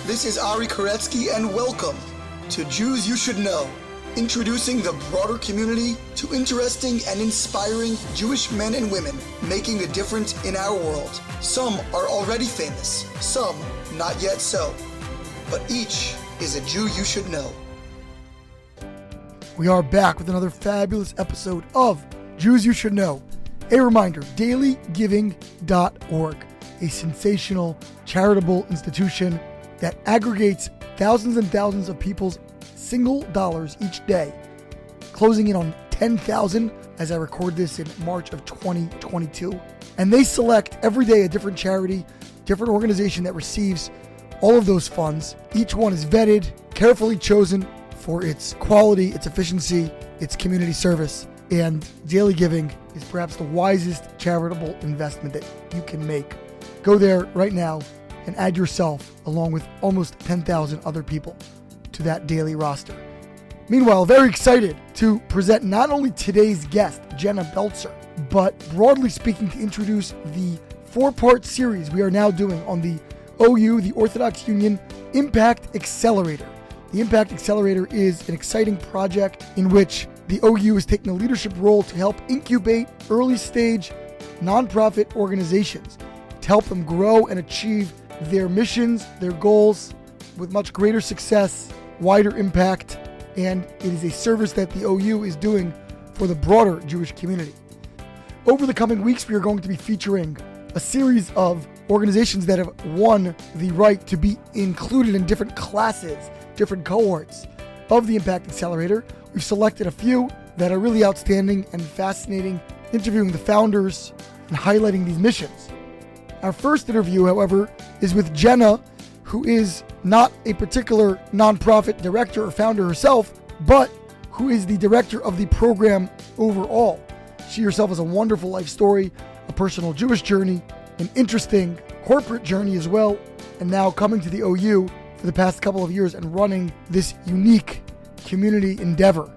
This is Ari Koretsky, and welcome to Jews You Should Know, introducing the broader community to interesting and inspiring Jewish men and women making a difference in our world. Some are already famous, some not yet so, but each is a Jew you should know. We are back with another fabulous episode of Jews You Should Know. A reminder, dailygiving.org, a sensational charitable institution that aggregates thousands and thousands of people's single dollars each day, closing in on 10,000 as I record this in March of 2022. And they select every day a different charity, different organization that receives all of those funds. Each one is vetted, carefully chosen for its quality, its efficiency, its community service. And daily giving is perhaps the wisest charitable investment that you can make. Go there right now and add yourself, along with almost 10,000 other people, to that daily roster. Meanwhile, very excited to present not only today's guest, Jenna Beltser, but broadly speaking, to introduce the four-part series we are now doing on the OU, the Orthodox Union Impact Accelerator. The Impact Accelerator is an exciting project in which the OU is taking a leadership role to help incubate early-stage nonprofit organizations, to help them grow and achieve their missions, their goals, with much greater success, wider impact, and it is a service that the OU is doing for the broader Jewish community. Over the coming weeks, we are going to be featuring a series of organizations that have won the right to be included in different classes, different cohorts of the Impact Accelerator. We've selected a few that are really outstanding and fascinating, interviewing the founders and highlighting these missions. Our first interview, however, is with Jenna, who is not a particular nonprofit director or founder herself, but who is the director of the program overall. She herself has a wonderful life story, a personal Jewish journey, an interesting corporate journey as well, and now coming to the OU for the past couple of years and running this unique community endeavor.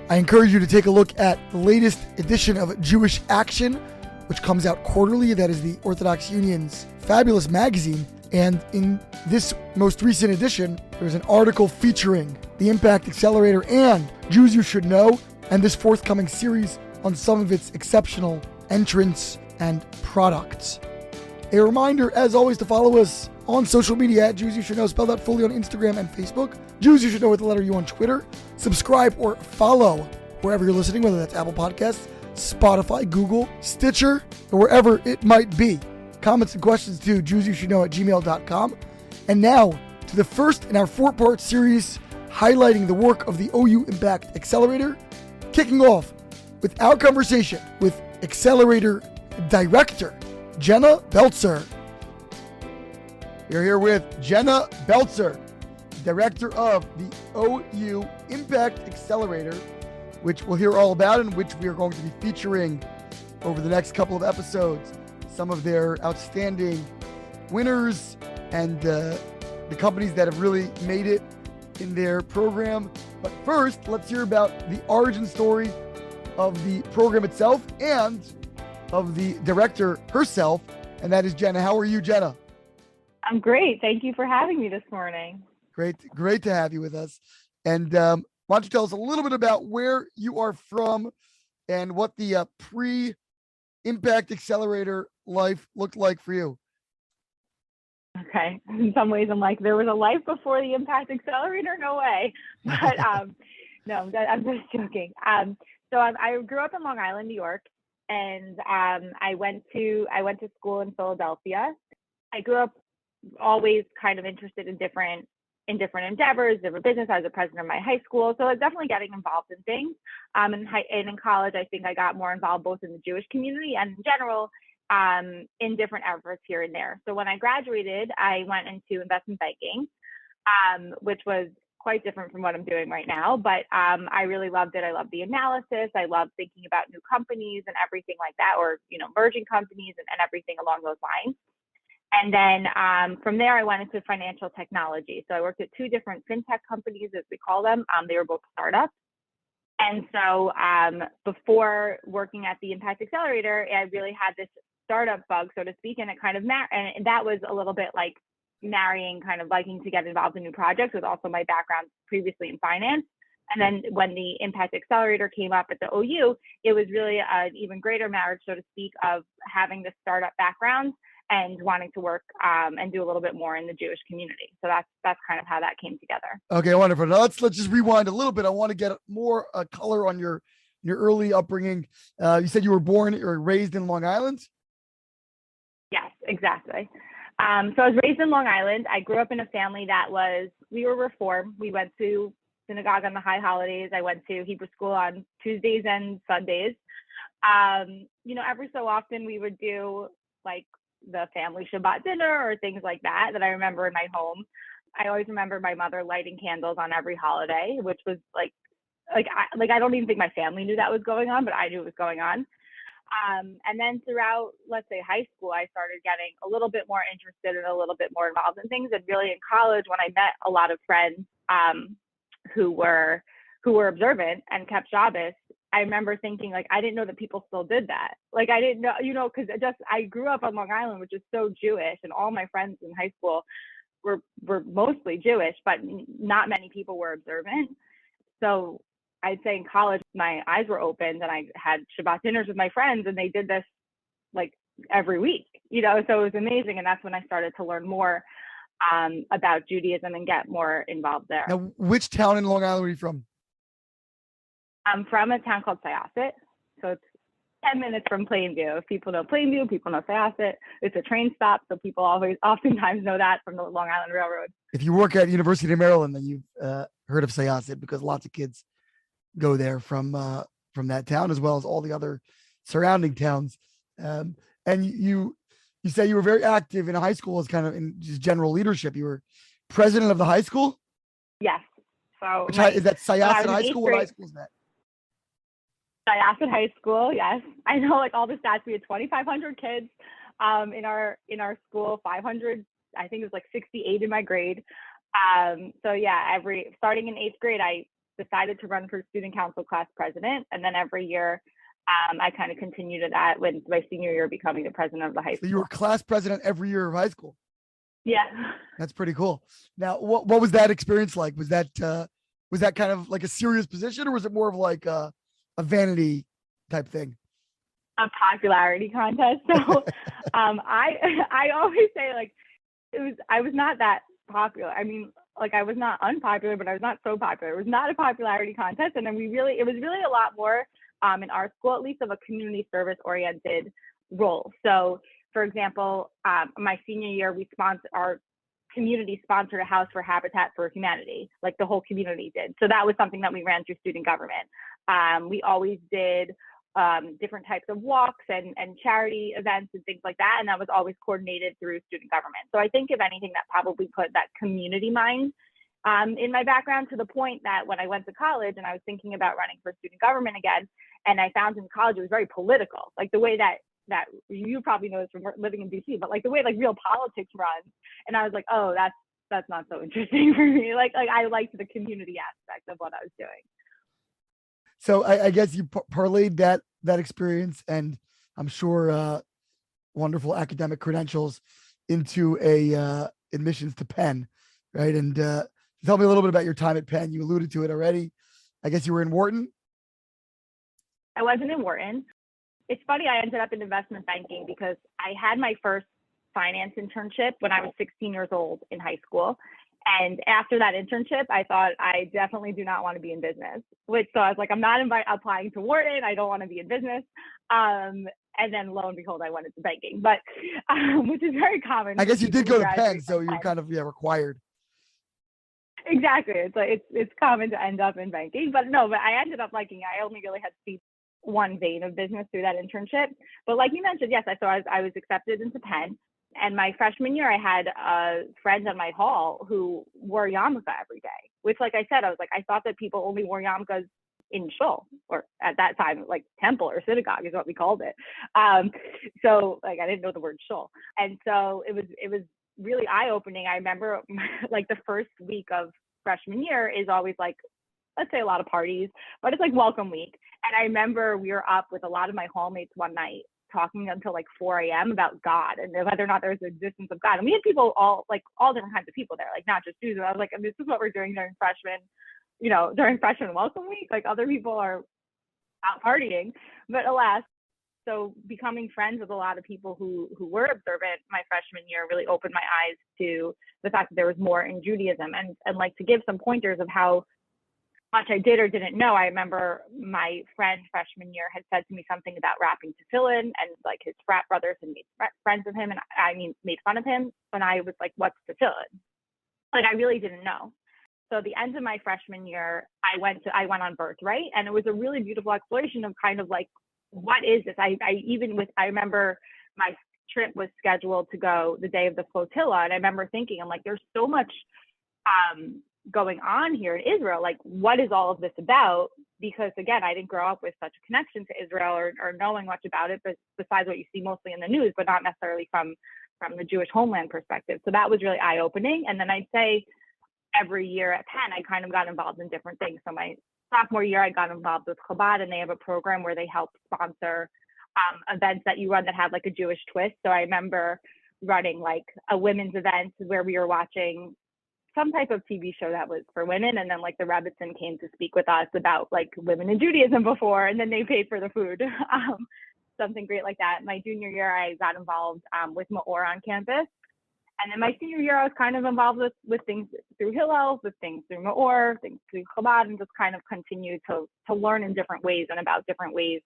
I encourage you to take a look at the latest edition of Jewish Action, which comes out quarterly. That is the Orthodox Union's fabulous magazine. And in this most recent edition, there's an article featuring the Impact Accelerator and Jews You Should Know, and this forthcoming series on some of its exceptional entrants and products. A reminder, as always, to follow us on social media at Jews You Should Know, spelled out fully on Instagram and Facebook. Jews You Should Know with the letter U on Twitter. Subscribe or follow wherever you're listening, whether that's Apple Podcasts, Spotify, Google, Stitcher, or wherever it might be. Comments and questions to jewsyoushouldknow@gmail.com. And now to the first in our four-part series highlighting the work of the OU Impact Accelerator, kicking off with our conversation with Accelerator Director Jenna Beltser. We're here with Jenna Beltser, Director of the OU Impact Accelerator, which we'll hear all about and which we are going to be featuring over the next couple of episodes. Some of their outstanding winners and the companies that have really made it in their program. But first, let's hear about the origin story of the program itself and of the director herself, and that is Jenna. How are you, Jenna? I'm great. Thank you for having me this morning. Great to have you with us. And why don't you tell us a little bit about where you are from and what the pre-Impact Accelerator life looked like for you? Okay. In some ways, I'm like, there was a life before the Impact Accelerator? No way. But no, I'm just joking. So I grew up in Long Island, New York, and I went to school in Philadelphia. I grew up always kind of interested in different endeavors, different business. I was the president of my high school, so I was definitely getting involved in things. And in college, I think I got more involved both in the Jewish community and in general in different efforts here and there. So when I graduated, I went into investment banking, which was quite different from what I'm doing right now. But I really loved it. I loved the analysis. I loved thinking about new companies and everything like that, or merging companies and everything along those lines. And then from there, I went into financial technology. So I worked at two different fintech companies, as we call them. They were both startups. And so before working at the Impact Accelerator, I really had this startup bug, so to speak, and it kind of and that was a little bit like marrying, kind of liking to get involved in new projects with also my background previously in finance. And then when the Impact Accelerator came up at the OU, it was really an even greater marriage, so to speak, of having the startup background and wanting to work and do a little bit more in the Jewish community. So that's kind of how that came together. Okay, wonderful. Now let's just rewind a little bit. I want to get more color on your early upbringing. You said you were born or raised in Long Island? Yes, exactly. So I was raised in Long Island. I grew up in a family we were Reform. We went to synagogue on the high holidays. I went to Hebrew school on Tuesdays and Sundays. Every so often we would do like the family Shabbat dinner or things like that I remember in my home. I always remember my mother lighting candles on every holiday, which was I don't even think my family knew that was going on, but I knew it was going on. And then throughout, let's say, high school, I started getting a little bit more interested and a little bit more involved in things. And really in college, when I met a lot of friends who were observant and kept Shabbos, I remember thinking, I didn't know that people still did that. I didn't know, because I grew up on Long Island, which is so Jewish, and all my friends in high school were mostly Jewish, but not many people were observant. So I'd say in college, my eyes were opened and I had Shabbat dinners with my friends, and they did this every week, so it was amazing. And that's when I started to learn more about Judaism and get more involved there. Now, which town in Long Island are you from? I'm from a town called Syosset. So it's 10 minutes from Plainview. If people know Plainview, people know Syosset. It's a train stop, so people oftentimes know that from the Long Island Railroad. If you work at University of Maryland, then you've heard of Syosset, because lots of kids go there from that town, as well as all the other surrounding towns. And you say you were very active in high school as kind of in just general leadership. You were president of the high school? Yes. So is that Syosset High School? What high school is that? Syosset High School, yes. I know all the stats. We had 2,500 kids in our school, 500, I think it was 68 in my grade. So yeah, starting in 8th grade, I decided to run for student council class president. And then every year, I kind of continued to that with my senior year becoming the president of the high school. So you were class president every year of high school? Yeah. That's pretty cool. Now, what was that experience like? Was that kind of like a serious position, or was it more of a vanity type thing? A popularity contest. So I always say I was not that popular. I mean, I was not unpopular, but I was not so popular. It was not a popularity contest. And then it was really a lot more in our school, at least, of a community service oriented role. So for example, my senior year, our community sponsored a house for Habitat for Humanity, the whole community did. So that was something that we ran through student government. We always did different types of walks and charity events and things like that. And that was always coordinated through student government. So I think, if anything, that probably put that community mind in my background, to the point that when I went to college and I was thinking about running for student government again, and I found in college it was very political, the way that you probably know this from living in DC, but the way real politics runs. And I was like, oh, that's not so interesting for me. I liked the community aspect of what I was doing. So I guess you parlayed that experience, and I'm sure wonderful academic credentials, into a admissions to Penn, right? And tell me a little bit about your time at Penn. You alluded to it already. I guess you were in Wharton? I wasn't in Wharton. It's funny, I ended up in investment banking because I had my first finance internship when I was 16 years old in high school. And after that internship, I thought, I definitely do not want to be in business. So I was like, I'm not applying to Wharton. I don't want to be in business. And then lo and behold, I went into banking, but which is very common. I guess you did go to Penn, so you're kind of required. Exactly. It's common to end up in banking, but I ended up liking it. I only really had to see one vein of business through that internship. But like you mentioned, yes, I was accepted into Penn. And my freshman year, I had a friend in my hall who wore yarmulke every day, which, like I said, I thought that people only wore yarmulkes in shul, or at that time, temple or synagogue is what we called it. So I didn't know the word shul. And so it was really eye-opening. I remember the first week of freshman year is always let's say a lot of parties, but it's welcome week. And I remember we were up with a lot of my hallmates one night, talking until like 4 a.m. about God and whether or not there's the existence of God. And we had people all different kinds of people there, like not just Jews. And I was like, this is what we're doing during freshman welcome week. Like other people are out partying, but alas. So becoming friends with a lot of people who were observant my freshman year really opened my eyes to the fact that there was more in Judaism, and like to give some pointers of how much I did or didn't know. I remember my friend freshman year had said to me something about wrapping tefillin, and like his frat brothers had made friends with him, and made fun of him. And I was like, what's tefillin? Like I really didn't know. So at the end of my freshman year, I went on Birthright, and it was a really beautiful exploration of kind of like, what is this? I remember my trip was scheduled to go the day of the flotilla, and I remember thinking, I'm like, there's so much going on here in Israel. Like, what is all of this about? Because again, I didn't grow up with such a connection to Israel or knowing much about it, but besides what you see mostly in the news, but not necessarily from the Jewish homeland perspective. So that was really eye-opening. And then I'd say every year at Penn, I kind of got involved in different things. So my sophomore year, I got involved with Chabad, and they have a program where they help sponsor events that you run that have like a Jewish twist. So I remember running like a women's event where we were watching some type of TV show that was for women, and then like the Rebbitzin came to speak with us about like women in Judaism before, and then they paid for the food. Something great like that. My junior year, I got involved with Maor on campus. And then my senior year, I was kind of involved with things through Hillel, with things through Maor, things through Chabad, and just kind of continued to learn in different ways and about different ways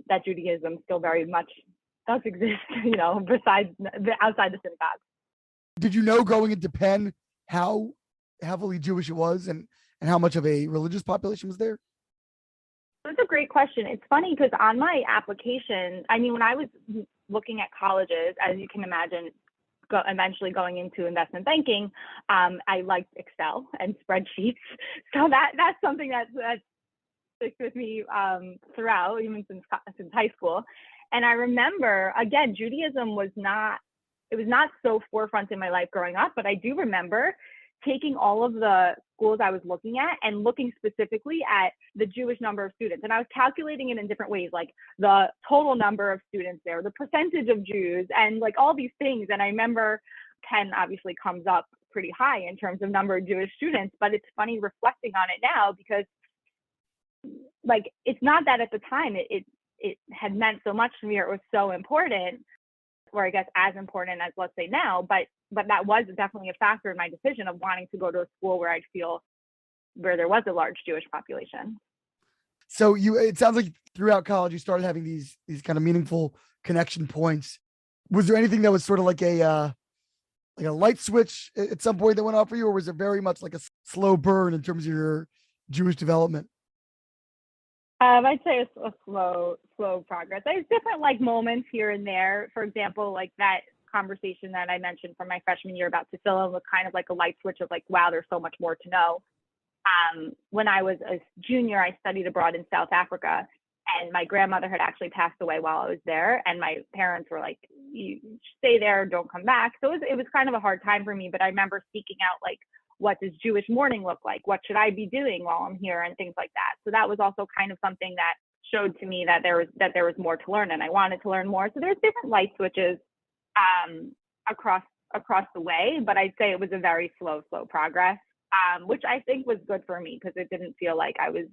that Judaism still very much does exist, outside the synagogue. Did you know going into Penn how heavily Jewish it was and how much of a religious population was there? That's a great question. It's funny because on my application, when I was looking at colleges, as you can imagine, eventually going into investment banking, I liked Excel and spreadsheets. So that's something that sticks with me throughout, even since high school. And I remember, again, Judaism was not so forefront in my life growing up, but I do remember taking all of the schools I was looking at and looking specifically at the Jewish number of students. And I was calculating it in different ways, like the total number of students there, the percentage of Jews, and like all these things. And I remember Penn obviously comes up pretty high in terms of number of Jewish students, but it's funny reflecting on it now because like, it's not that at the time it had meant so much to me, or it was so important, or I guess as important as, let's say, now, but that was definitely a factor in my decision of wanting to go to a school where I'd feel where there was a large Jewish population. So it sounds like throughout college you started having these kind of meaningful connection points. Was there anything that was sort of like a light switch at some point that went off for you, or was it very much like a slow burn in terms of your Jewish development? I'd say it's a slow progress. There's different like moments here and there. For example, like that conversation that I mentioned from my freshman year about tefillin was kind of like a light switch of like, wow, there's so much more to know. When I was a junior, I studied abroad in South Africa, and my grandmother had actually passed away while I was there. And my parents were like, you stay there, don't come back. So it was kind of a hard time for me, but I remember seeking out like, what does Jewish mourning look like? What should I be doing while I'm here, and things like that. So that was also kind of something that showed to me that there was more to learn, and I wanted to learn more. So there's different light switches across the way, but I'd say it was a very slow progress, which I think was good for me because it didn't feel like I was,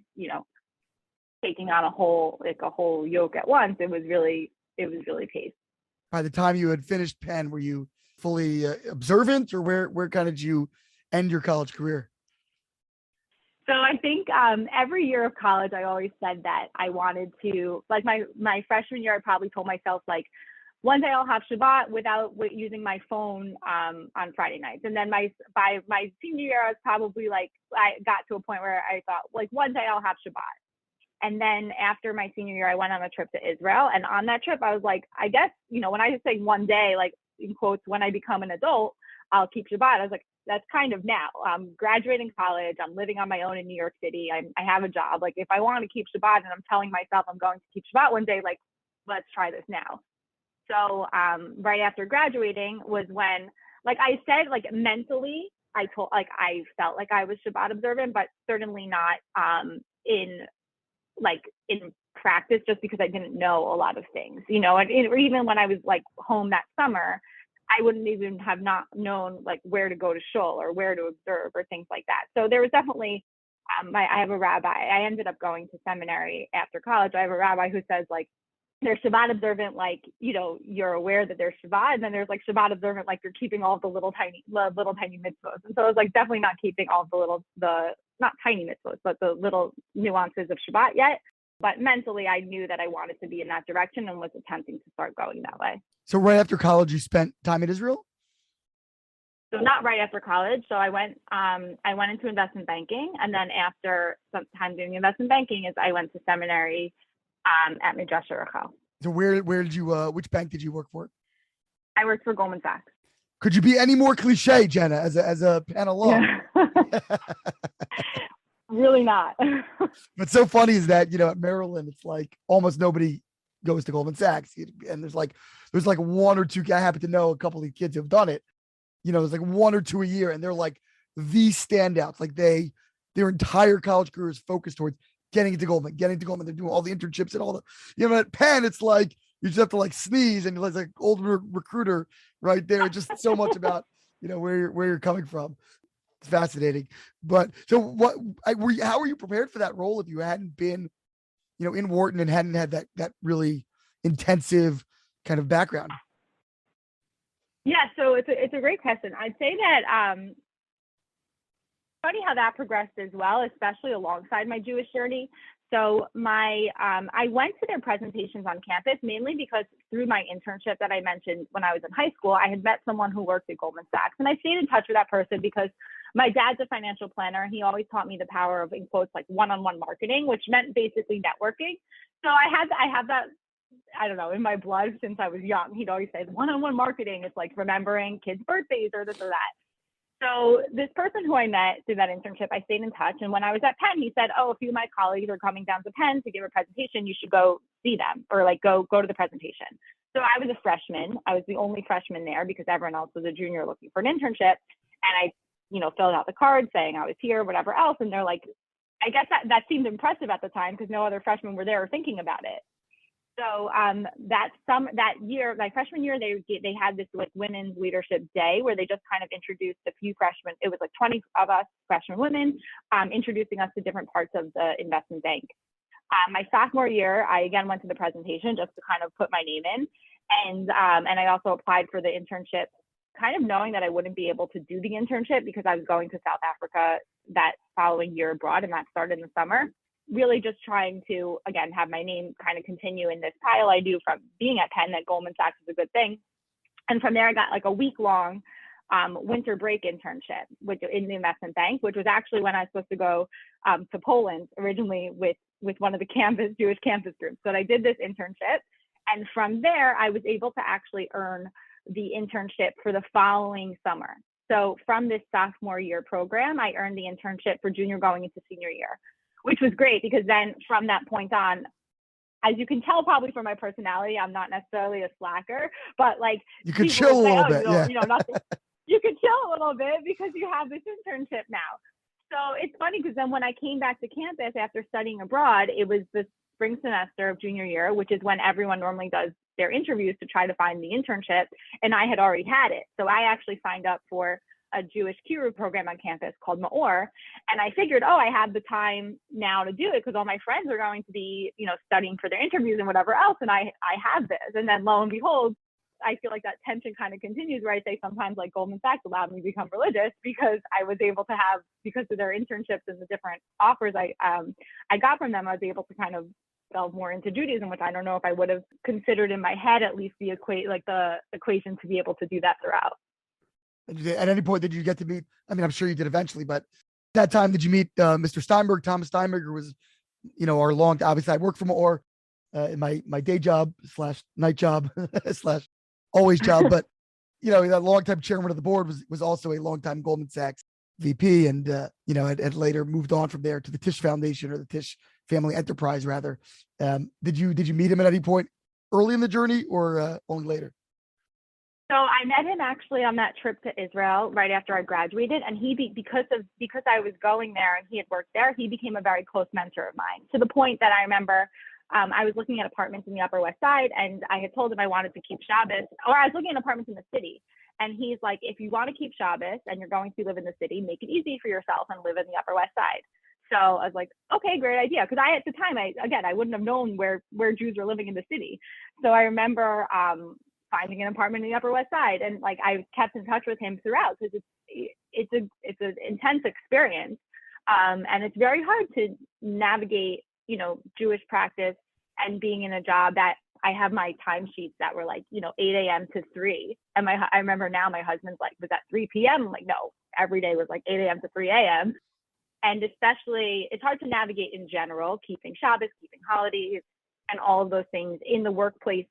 taking on a whole yoke at once. It was really paced. By the time you had finished Penn, were you fully observant, or where kind of did you end your college career? So I think every year of college, I always said that I wanted to, like my freshman year, I probably told myself like, one day I'll have Shabbat without using my phone on Friday nights. And then by my senior year, I was probably like, I got to a point where I thought like, one day I'll have Shabbat. And then after my senior year, I went on a trip to Israel. And on that trip, I was like, I guess, when I say one day, like in quotes, when I become an adult, I'll keep Shabbat. I was like, that's kind of now. I'm graduating college. I'm living on my own in New York City. I have a job. Like if I want to keep Shabbat and I'm telling myself I'm going to keep Shabbat one day, like let's try this now. So right after graduating was when, like I said, like mentally, I felt like I was Shabbat observant, but certainly not in practice just because I didn't know a lot of things, and even when I was like home that summer, I wouldn't even have not known like where to go to shul or where to observe or things like that. So there was definitely, I have a rabbi, I ended up going to seminary after college. I have a rabbi who says like, they're Shabbat observant, like, you're aware that there's Shabbat, and then there's like Shabbat observant, like you're keeping all of the little tiny mitzvahs. And so I was like definitely not keeping all of the not tiny mitzvahs, but the little nuances of Shabbat yet. But mentally, I knew that I wanted to be in that direction and was attempting to start going that way. So right after college, you spent time in Israel? So not right after college. So I went into investment banking, and then after some time doing investment banking, I went to seminary at Midrash Rachel. So where did you which bank did you work for? I worked for Goldman Sachs. Could you be any more cliche, Jenna, as a Penn alum? Yeah. Really not. What's so funny is that, at Maryland, it's like almost nobody goes to Goldman Sachs. And there's like one or two, I happen to know a couple of these kids who've done it. There's like one or two a year, and they're like the standouts. Like their entire college career is focused towards getting into Goldman. They're doing all the internships and all the, at Penn, it's like, you just have to like sneeze and you're like old recruiter right there. Just so much about, where you're coming from. It's fascinating. But so how were you prepared for that role if you hadn't been, in Wharton and hadn't had that really intensive kind of background? Yeah, so it's a great question. I'd say that funny how that progressed as well, especially alongside my Jewish journey. So I went to their presentations on campus mainly because through my internship that I mentioned when I was in high school, I had met someone who worked at Goldman Sachs, and I stayed in touch with that person because my dad's a financial planner, and he always taught me the power of, in quotes, like one-on-one marketing, which meant basically networking. So I have that, I don't know, in my blood since I was young. He'd always say one-on-one marketing. It's like remembering kids' birthdays or this or that. So this person who I met through that internship, I stayed in touch. And when I was at Penn, he said, a few of my colleagues are coming down to Penn to give a presentation. You should go see them, or like go to the presentation. So I was a freshman. I was the only freshman there because everyone else was a junior looking for an internship. And I, filled out the card saying I was here, whatever else. And they're like, I guess that seemed impressive at the time because no other freshmen were there thinking about it. So that year, my freshman year, they had this like women's leadership day where they just kind of introduced a few freshmen. It was like 20 of us freshman women, introducing us to different parts of the investment bank. My sophomore year, I again went to the presentation just to kind of put my name in, and I also applied for the internship, kind of knowing that I wouldn't be able to do the internship because I was going to South Africa that following year abroad, and that started in the summer. Really just trying to, again, have my name kind of continue in this pile I do from being at Penn, that Goldman Sachs is a good thing. And from there, I got like a week-long winter break internship in the investment bank, which was actually when I was supposed to go to Poland originally with one of the Jewish campus groups. So I did this internship. And from there, I was able to actually earn the internship for the following summer. So from this sophomore year program, I earned the internship for junior going into senior year, which was great because then from that point on, as you can tell probably from my personality, I'm not necessarily a slacker, but like you could chill a little bit. Nothing. You could chill a little bit because you have this internship now. So it's funny because then when I came back to campus after studying abroad, it was the spring semester of junior year, which is when everyone normally does their interviews to try to find the internship. And I had already had it. So I actually signed up for a Jewish Kiruv program on campus called Maor. And I figured, I have the time now to do it because all my friends are going to be, studying for their interviews and whatever else. And I have this. And then lo and behold, I feel like that tension kind of continues where I say sometimes like Goldman Sachs allowed me to become religious because I was able to have, because of their internships and the different offers I got from them, I was able to kind of delve more into Judaism, which I don't know if I would have considered in my head, at least the equation to be able to do that throughout. At any point, did you get to meet, I'm sure you did eventually, but that time, did you meet Mr. Steinberg, Thomas Steinberg, who was, obviously I worked for Maor in my day job / night job / always job. But, that longtime chairman of the board was also a longtime Goldman Sachs VP and, had later moved on from there to the Tisch Foundation or the Tisch Family Enterprise rather. Did you meet him at any point early in the journey or only later? So I met him actually on that trip to Israel right after I graduated, and because I was going there and he had worked there, he became a very close mentor of mine, to the point that I remember I was looking at apartments in the Upper West Side, and I had told him I wanted to keep Shabbos, or I was looking at apartments in the city. And he's like, if you want to keep Shabbos and you're going to live in the city, make it easy for yourself and live in the Upper West Side. So I was like, okay, great idea. Because at the time, I wouldn't have known where Jews were living in the city. So I remember finding an apartment in the Upper West Side, and like I kept in touch with him throughout, because it's an intense experience, and it's very hard to navigate, Jewish practice and being in a job that I have my timesheets that were like, 8 a.m. to 3. And I remember now my husband's like, was that 3 p.m.? I'm like, no, every day was like 8 a.m. to 3 a.m. And especially, it's hard to navigate in general, keeping Shabbos, keeping holidays, and all of those things in the workplace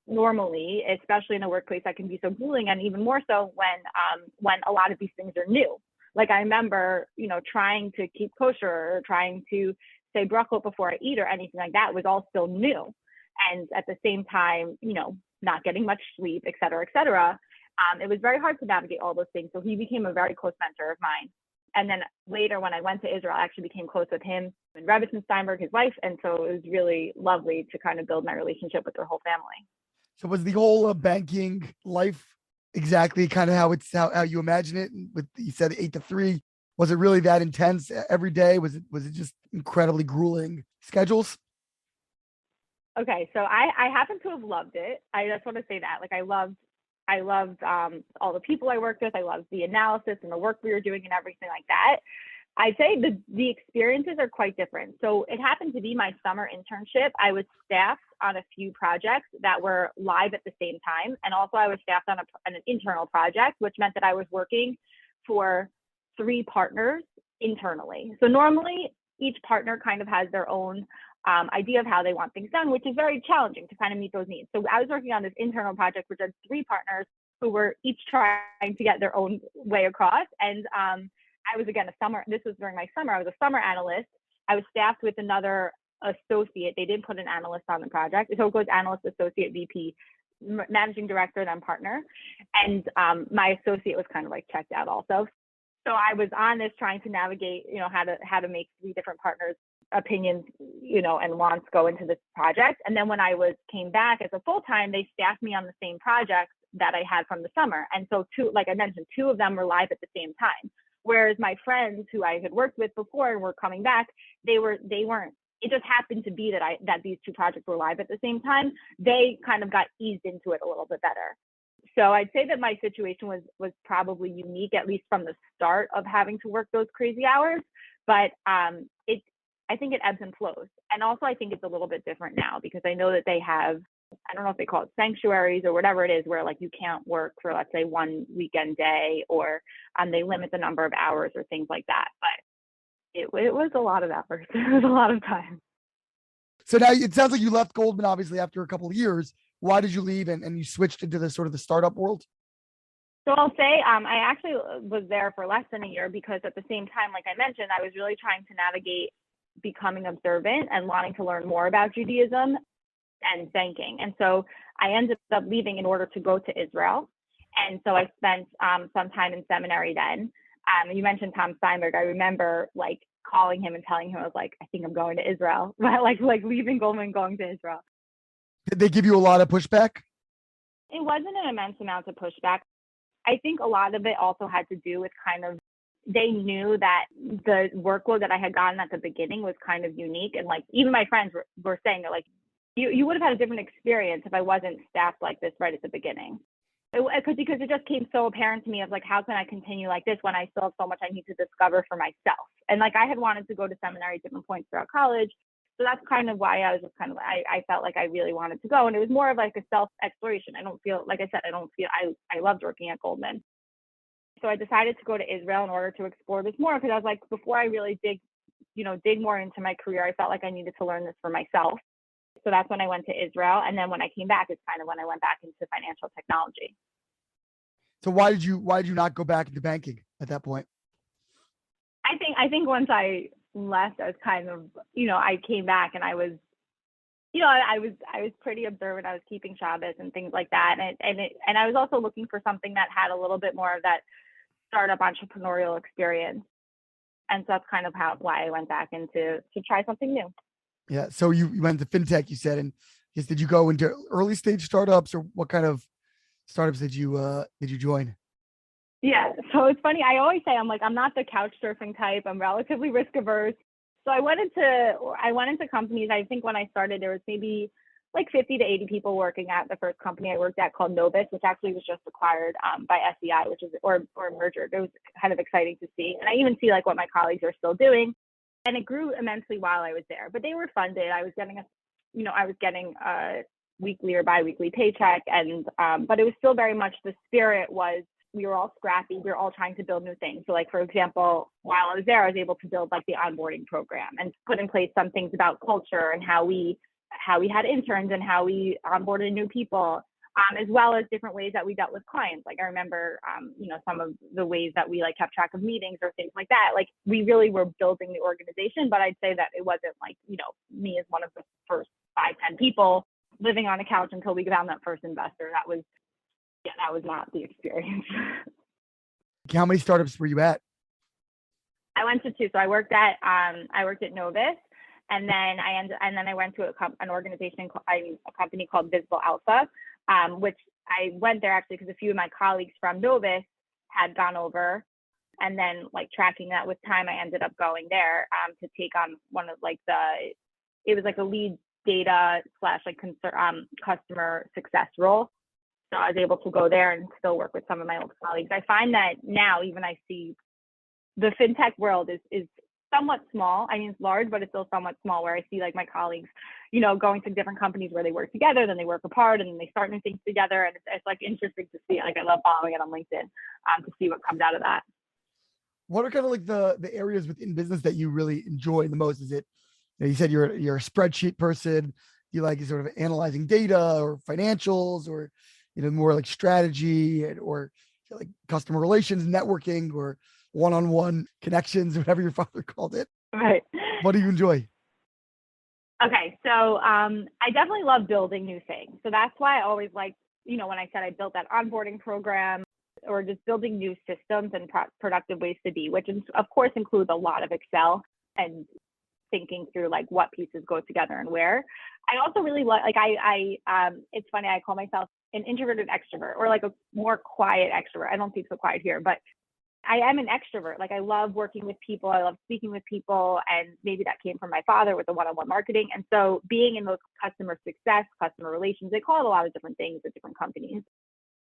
normally, especially in a workplace that can be so grueling, and even more so when a lot of these things are new. Like I remember, trying to keep kosher or trying to say brachot before I eat or anything like that was all still new. And at the same time, not getting much sleep, et cetera, et cetera. It was very hard to navigate all those things. So he became a very close mentor of mine. And then later when I went to Israel, I actually became close with him and Rebbetzin Steinberg, his wife. And so it was really lovely to kind of build my relationship with their whole family. So was the whole banking life exactly kind of how you imagine it? With, you said 8 to 3. Was it really that intense every day? Was it just incredibly grueling schedules? Okay, so I happen to have loved it. I just want to say that, like, I loved all the people I worked with. I loved the analysis and the work we were doing and everything like that. I'd say the experiences are quite different. So it happened to be my summer internship. I was staffed on a few projects that were live at the same time. And also I was staffed on an internal project, which meant that I was working for 3 partners internally. So normally each partner kind of has their own idea of how they want things done, which is very challenging to kind of meet those needs. So I was working on this internal project, which had 3 partners who were each trying to get their own way across. And I was, again, this was during my summer. I was a summer analyst. I was staffed with another associate. They didn't put an analyst on the project. So it goes analyst, associate, VP, managing director, then partner. And my associate was kind of like checked out also. So I was on this trying to navigate, how to make 3 different partners' opinions, and wants go into this project. And then when I came back as a full-time, they staffed me on the same projects that I had from the summer. And so like I mentioned, 2 of them were live at the same time. Whereas my friends who I had worked with before and were coming back, they weren't. It just happened to be that these 2 projects were live at the same time. They kind of got eased into it a little bit better. So I'd say that my situation was probably unique, at least from the start of having to work those crazy hours. But I think it ebbs and flows. And also I think it's a little bit different now, because I know that they have, I don't know if they call it sanctuaries or whatever it is, where like you can't work for, let's say, 1 weekend day, or they limit the number of hours or things like that. But it was a lot of effort. It was a lot of time. So now it sounds like you left Goldman, obviously, after a couple of years. Why did you leave and you switched into the sort of the startup world? So I'll say I actually was there for less than a year, because at the same time, like I mentioned, I was really trying to navigate becoming observant and wanting to learn more about Judaism and banking. And so I ended up leaving in order to go to Israel. And so I spent some time in seminary then. You mentioned Tom Steinberg. I remember like calling him and telling him, I was like, I think I'm going to Israel, like leaving Goldman, going to Israel. Did they give you a lot of pushback? It wasn't an immense amount of pushback. I think a lot of it also had to do with kind of, they knew that the workload that I had gotten at the beginning was kind of unique. And like, even my friends were saying that like, you would have had a different experience if I wasn't staffed like this right at the beginning. Because it just came so apparent to me of like, how can I continue like this when I still have so much I need to discover for myself? And like, I had wanted to go to seminary at different points throughout college. So that's kind of why I was just kind of, I felt like I really wanted to go. And it was more of like a self-exploration. I don't feel, like I said, I loved working at Goldman. So I decided to go to Israel in order to explore this more, because I was like, before I really dig more into my career, I felt like I needed to learn this for myself. So that's when I went to Israel. And then when I came back, it's kind of when I went back into financial technology. So why did you not go back into banking at that point? I think once I left, I was kind of, I came back and I was, I was pretty observant. I was keeping Shabbos and things like that. And I was also looking for something that had a little bit more of that startup entrepreneurial experience. And so that's kind of why I went back to try something new. Yeah. So you went to fintech, you said, and I guess did you go into early stage startups, or what kind of startups did you join? Yeah, so it's funny. I always say I'm not the couch surfing type. I'm relatively risk averse. So I went into companies. I think when I started, there was maybe like 50 to 80 people working at the first company I worked at called Novus, which actually was just acquired by SEI, which is or merger. It was kind of exciting to see, and I even see like what my colleagues are still doing, and it grew immensely while I was there. But they were funded. I was getting a weekly or biweekly paycheck, and but it was still very much the spirit was we were all scrappy. We were all trying to build new things. So like, for example, while I was there, I was able to build like the onboarding program and put in place some things about culture and how we had interns and how we onboarded new people, as well as different ways that we dealt with clients. Like I remember, some of the ways that we like kept track of meetings or things like that. Like we really were building the organization, but I'd say that it wasn't like, me as one of the first 5, 10 people living on a couch until we found that first investor. That was not the experience. How many startups were you at? I went to two. So I worked at Novus, and then I went to an organization, a company called Visible Alpha, which I went there actually because a few of my colleagues from Novus had gone over, and then like tracking that with time, I ended up going there to take on one of like it was like a lead data slash like customer success role. So I was able to go there and still work with some of my old colleagues. I find that now even I see the fintech world is somewhat small. I mean, it's large, but it's still somewhat small, where I see like my colleagues, going to different companies where they work together, then they work apart, and then they start new things together. And it's like interesting to see. Like I love following it on LinkedIn to see what comes out of that. What are kind of like the areas within business that you really enjoy the most? Is it, you said you're a spreadsheet person. You like sort of analyzing data or financials, or more like strategy or like customer relations, networking, or one-on-one connections, whatever your father called it. Right. What do you enjoy? Okay, so I definitely love building new things. So that's why I always like, when I said I built that onboarding program, or just building new systems and productive ways to be, which of course includes a lot of Excel and thinking through like what pieces go together and where. I also really like it's funny, I call myself an introverted extrovert, or like a more quiet extrovert. I don't speak so quiet here, but I am an extrovert. Like I love working with people. I love speaking with people. And maybe that came from my father with the one-on-one marketing. And so being in those customer success, customer relations, they call it a lot of different things at different companies.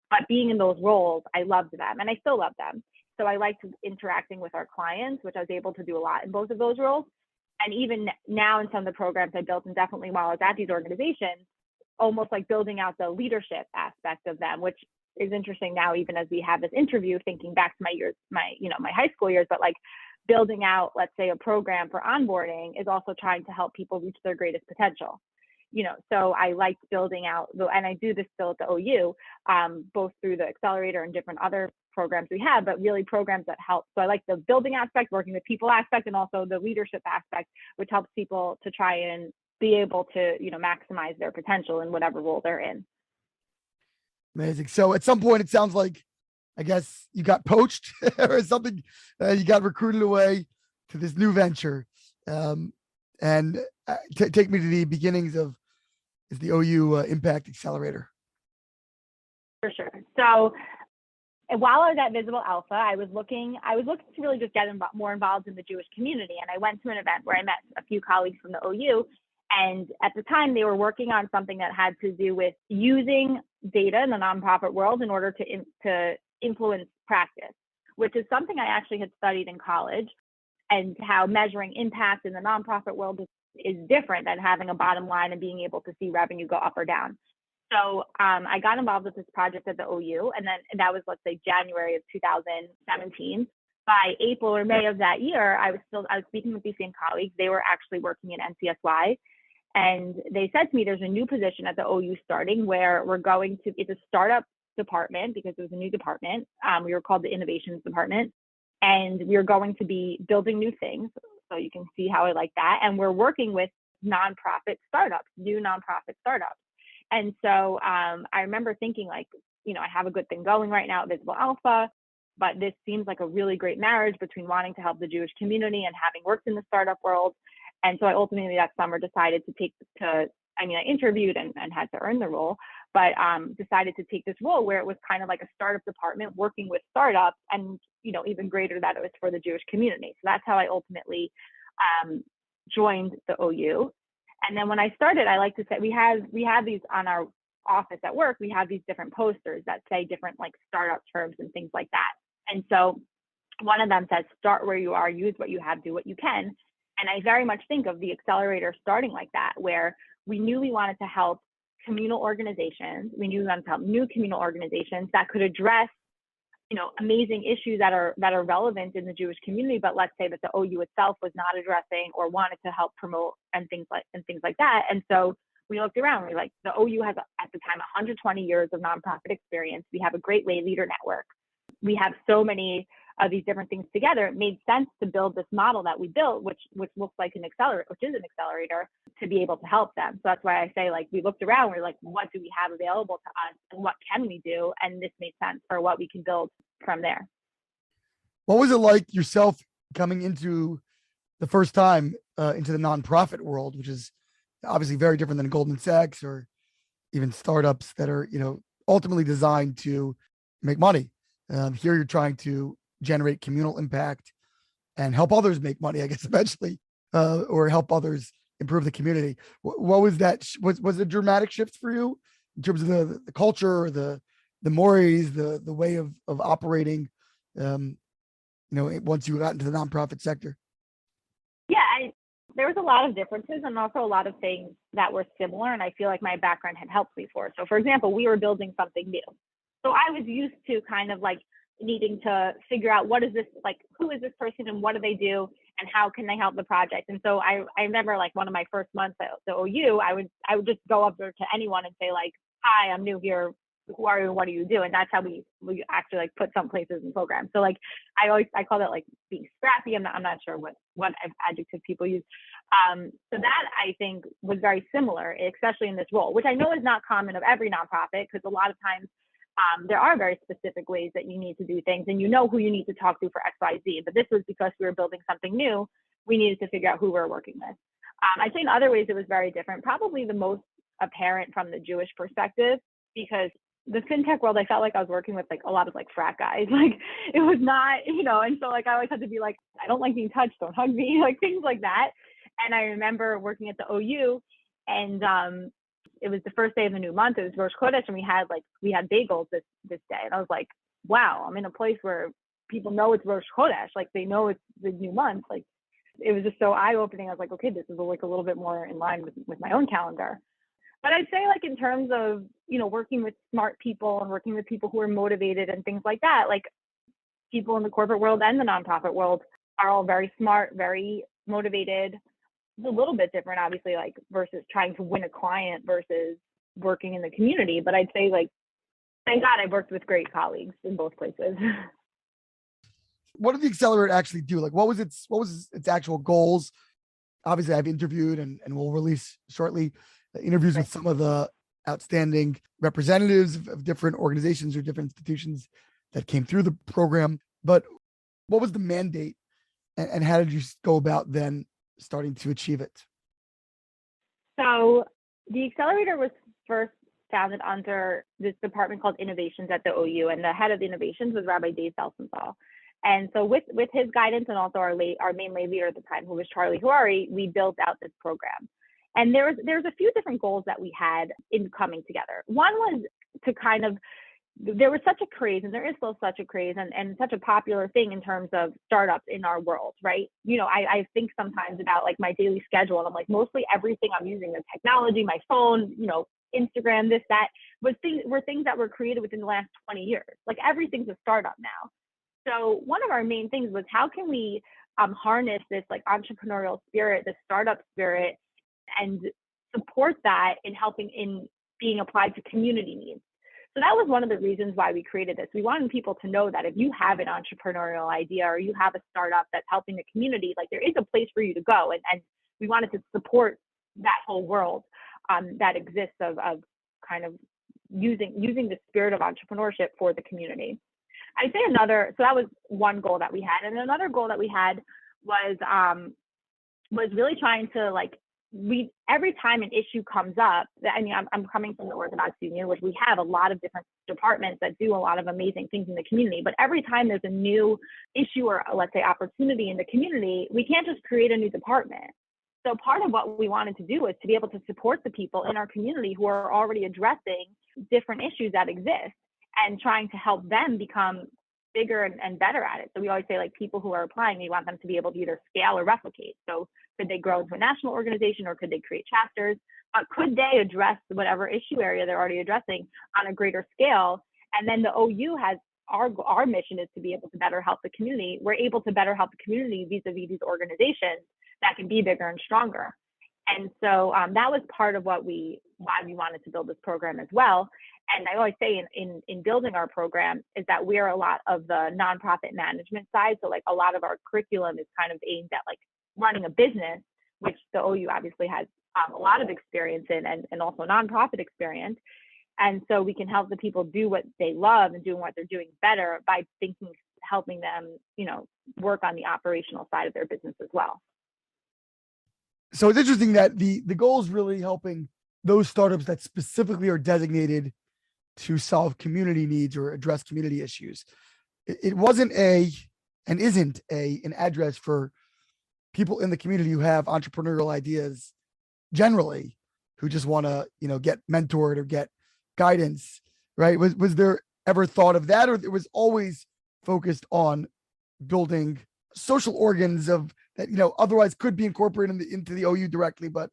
But being in those roles, I loved them and I still love them. So I liked interacting with our clients, which I was able to do a lot in both of those roles. And even now in some of the programs I built, and definitely while I was at these organizations, almost like building out the leadership aspect of them, which is interesting now, even as we have this interview, thinking back to my years, my high school years, but like building out, let's say, a program for onboarding is also trying to help people reach their greatest potential. So I liked building out, and I do this still at the OU, both through the accelerator and different other programs we have, but really programs that help. So I like the building aspect, working with people aspect, and also the leadership aspect, which helps people to try and be able to, maximize their potential in whatever role they're in. Amazing. So at some point, it sounds like, I guess you got poached or something. You got recruited away to this new venture. And take me to the beginnings of is the OU Impact Accelerator. For sure. So while I was at Visible Alpha, I was looking to really just get more involved in the Jewish community. And I went to an event where I met a few colleagues from the OU. And at the time, they were working on something that had to do with using data in the nonprofit world in order to influence practice, which is something I actually had studied in college, and how measuring impact in the nonprofit world is different than having a bottom line and being able to see revenue go up or down. So I got involved with this project at the OU, and that was, let's say, January of 2017. By April or May of that year, I was speaking with these same colleagues. They were actually working in NCSY. And they said to me, there's a new position at the OU starting where it's a startup department, because it was a new department. We were called the innovations department, and we are going to be building new things. So you can see how I like that. And we're working with new nonprofit startups. And so I remember thinking like, I have a good thing going right now at Visible Alpha, but this seems like a really great marriage between wanting to help the Jewish community and having worked in the startup world. And so I ultimately that summer decided I interviewed and had to earn the role, but decided to take this role where it was kind of like a startup department working with startups, and even greater that it was for the Jewish community. So that's how I ultimately joined the OU. And then when I started, I like to say we have these on our office at work. We have these different posters that say different like startup terms and things like that. And so one of them says, start where you are, use what you have, do what you can. And I very much think of the accelerator starting like that, where we knew we wanted to help communal organizations. We knew we wanted to help new communal organizations that could address, amazing issues that are relevant in the Jewish community, but let's say that the OU itself was not addressing or wanted to help promote and things like that. And so we looked around. We're like, the OU has at the time 120 years of nonprofit experience. We have a great lay leader network. We have so many of these different things together. It made sense to build this model that we built, which looks like an accelerator, which is an accelerator, to be able to help them. So that's why I say, like, we looked around, we're like, what do we have available to us and what can we do? And this made sense for what we can build from there. What was it like yourself coming into the first time into the nonprofit world, which is obviously very different than Goldman Sachs or even startups that are, ultimately designed to make money. Here you're trying to generate communal impact and help others make money, I guess, eventually, or help others improve the community. What was that? Was it a dramatic shift for you in terms of the culture, the mores, the way of operating, once you got into the nonprofit sector? Yeah, there was a lot of differences and also a lot of things that were similar. And I feel like my background had helped me for. So for example, we were building something new. So I was used to kind of like needing to figure out what is this, like, who is this person and what do they do and how can they help the project? And so I remember like one of my first months at the OU, I would just go up there to anyone and say like, hi, I'm new here. Who are you? What do you do? And that's how we actually like put some places in programs. So like I call it like being scrappy. I'm not sure what adjective people use. So that I think was very similar, especially in this role, which I know is not common of every nonprofit, because a lot of times there are very specific ways that you need to do things and who you need to talk to for X, Y, Z. But this was because we were building something new. We needed to figure out who we were working with. I'd say in other ways it was very different, probably the most apparent from the Jewish perspective, because the fintech world, I felt like I was working with like a lot of like frat guys. Like it was not, and so like I always had to be like, I don't like being touched, don't hug me, like things like that. And I remember working at the OU, and it was the first day of the new month. It was Rosh Chodesh, and we had bagels this day. And I was like, wow, I'm in a place where people know it's Rosh Chodesh, like they know it's the new month. Like it was just so eye-opening. I was like, okay, this is like a little bit more in line with my own calendar. But I'd say like in terms of, working with smart people and working with people who are motivated and things like that, like people in the corporate world and the nonprofit world are all very smart, very motivated. It's a little bit different, obviously, like versus trying to win a client versus working in the community. But I'd say like, thank God I've worked with great colleagues in both places. What did the accelerator actually do? Like, what was its actual goals? Obviously, I've interviewed and we'll release shortly interviews with some of the outstanding representatives of different organizations or different institutions that came through the program. But what was the mandate and how did you go about then starting to achieve it? So the accelerator was first founded under this department called Innovations at the OU, and the head of Innovations was Rabbi Dave Felsenthal. And so with his guidance and also our main lay leader at the time, who was Charlie Huari, we built out this program. And there's a few different goals that we had in coming together. One was to there was such a craze, and there is still such a craze and such a popular thing in terms of startups in our world, right? I think sometimes about like my daily schedule, and I'm like, mostly everything I'm using, the technology, my phone, Instagram, this, that, were things that were created within the last 20 years. Like everything's a startup now. So one of our main things was how can we harness this like entrepreneurial spirit, this startup spirit, and support that in helping in being applied to community needs. So that was one of the reasons why we created this. We wanted people to know that if you have an entrepreneurial idea or you have a startup that's helping the community, like there is a place for you to go. And we wanted to support that whole world that exists of kind of using the spirit of entrepreneurship for the community. I'd say so that was one goal that we had. And another goal that we had was was really trying to every time an issue comes up, I mean, I'm coming from the Orthodox Union, which we have a lot of different departments that do a lot of amazing things in the community. But every time there's a new issue or, let's say, opportunity in the community, we can't just create a new department. So part of what we wanted to do was to be able to support the people in our community who are already addressing different issues that exist and trying to help them become bigger and better at it. So we always say, like, people who are applying, we want them to be able to either scale or replicate. So could they grow into a national organization, or could they create chapters? Could they address whatever issue area they're already addressing on a greater scale? And then the OU has our mission is to be able to better help the community. We're able to better help the community vis-a-vis these organizations that can be bigger and stronger. And so that was part of why we wanted to build this program as well. And I always say in building our program is that we're a lot of the nonprofit management side. So like a lot of our curriculum is kind of aimed at like running a business, which the OU obviously has a lot of experience in, and also nonprofit experience. And so we can help the people do what they love and doing what they're doing better by helping them, work on the operational side of their business as well. So it's interesting that the goal is really helping those startups that specifically are designated to solve community needs or address community issues. It wasn't and isn't an address for people in the community who have entrepreneurial ideas generally, who just want to, get mentored or get guidance, right? Was there ever thought of that, or it was always focused on building social organs of that, otherwise could be incorporated into the OU directly, but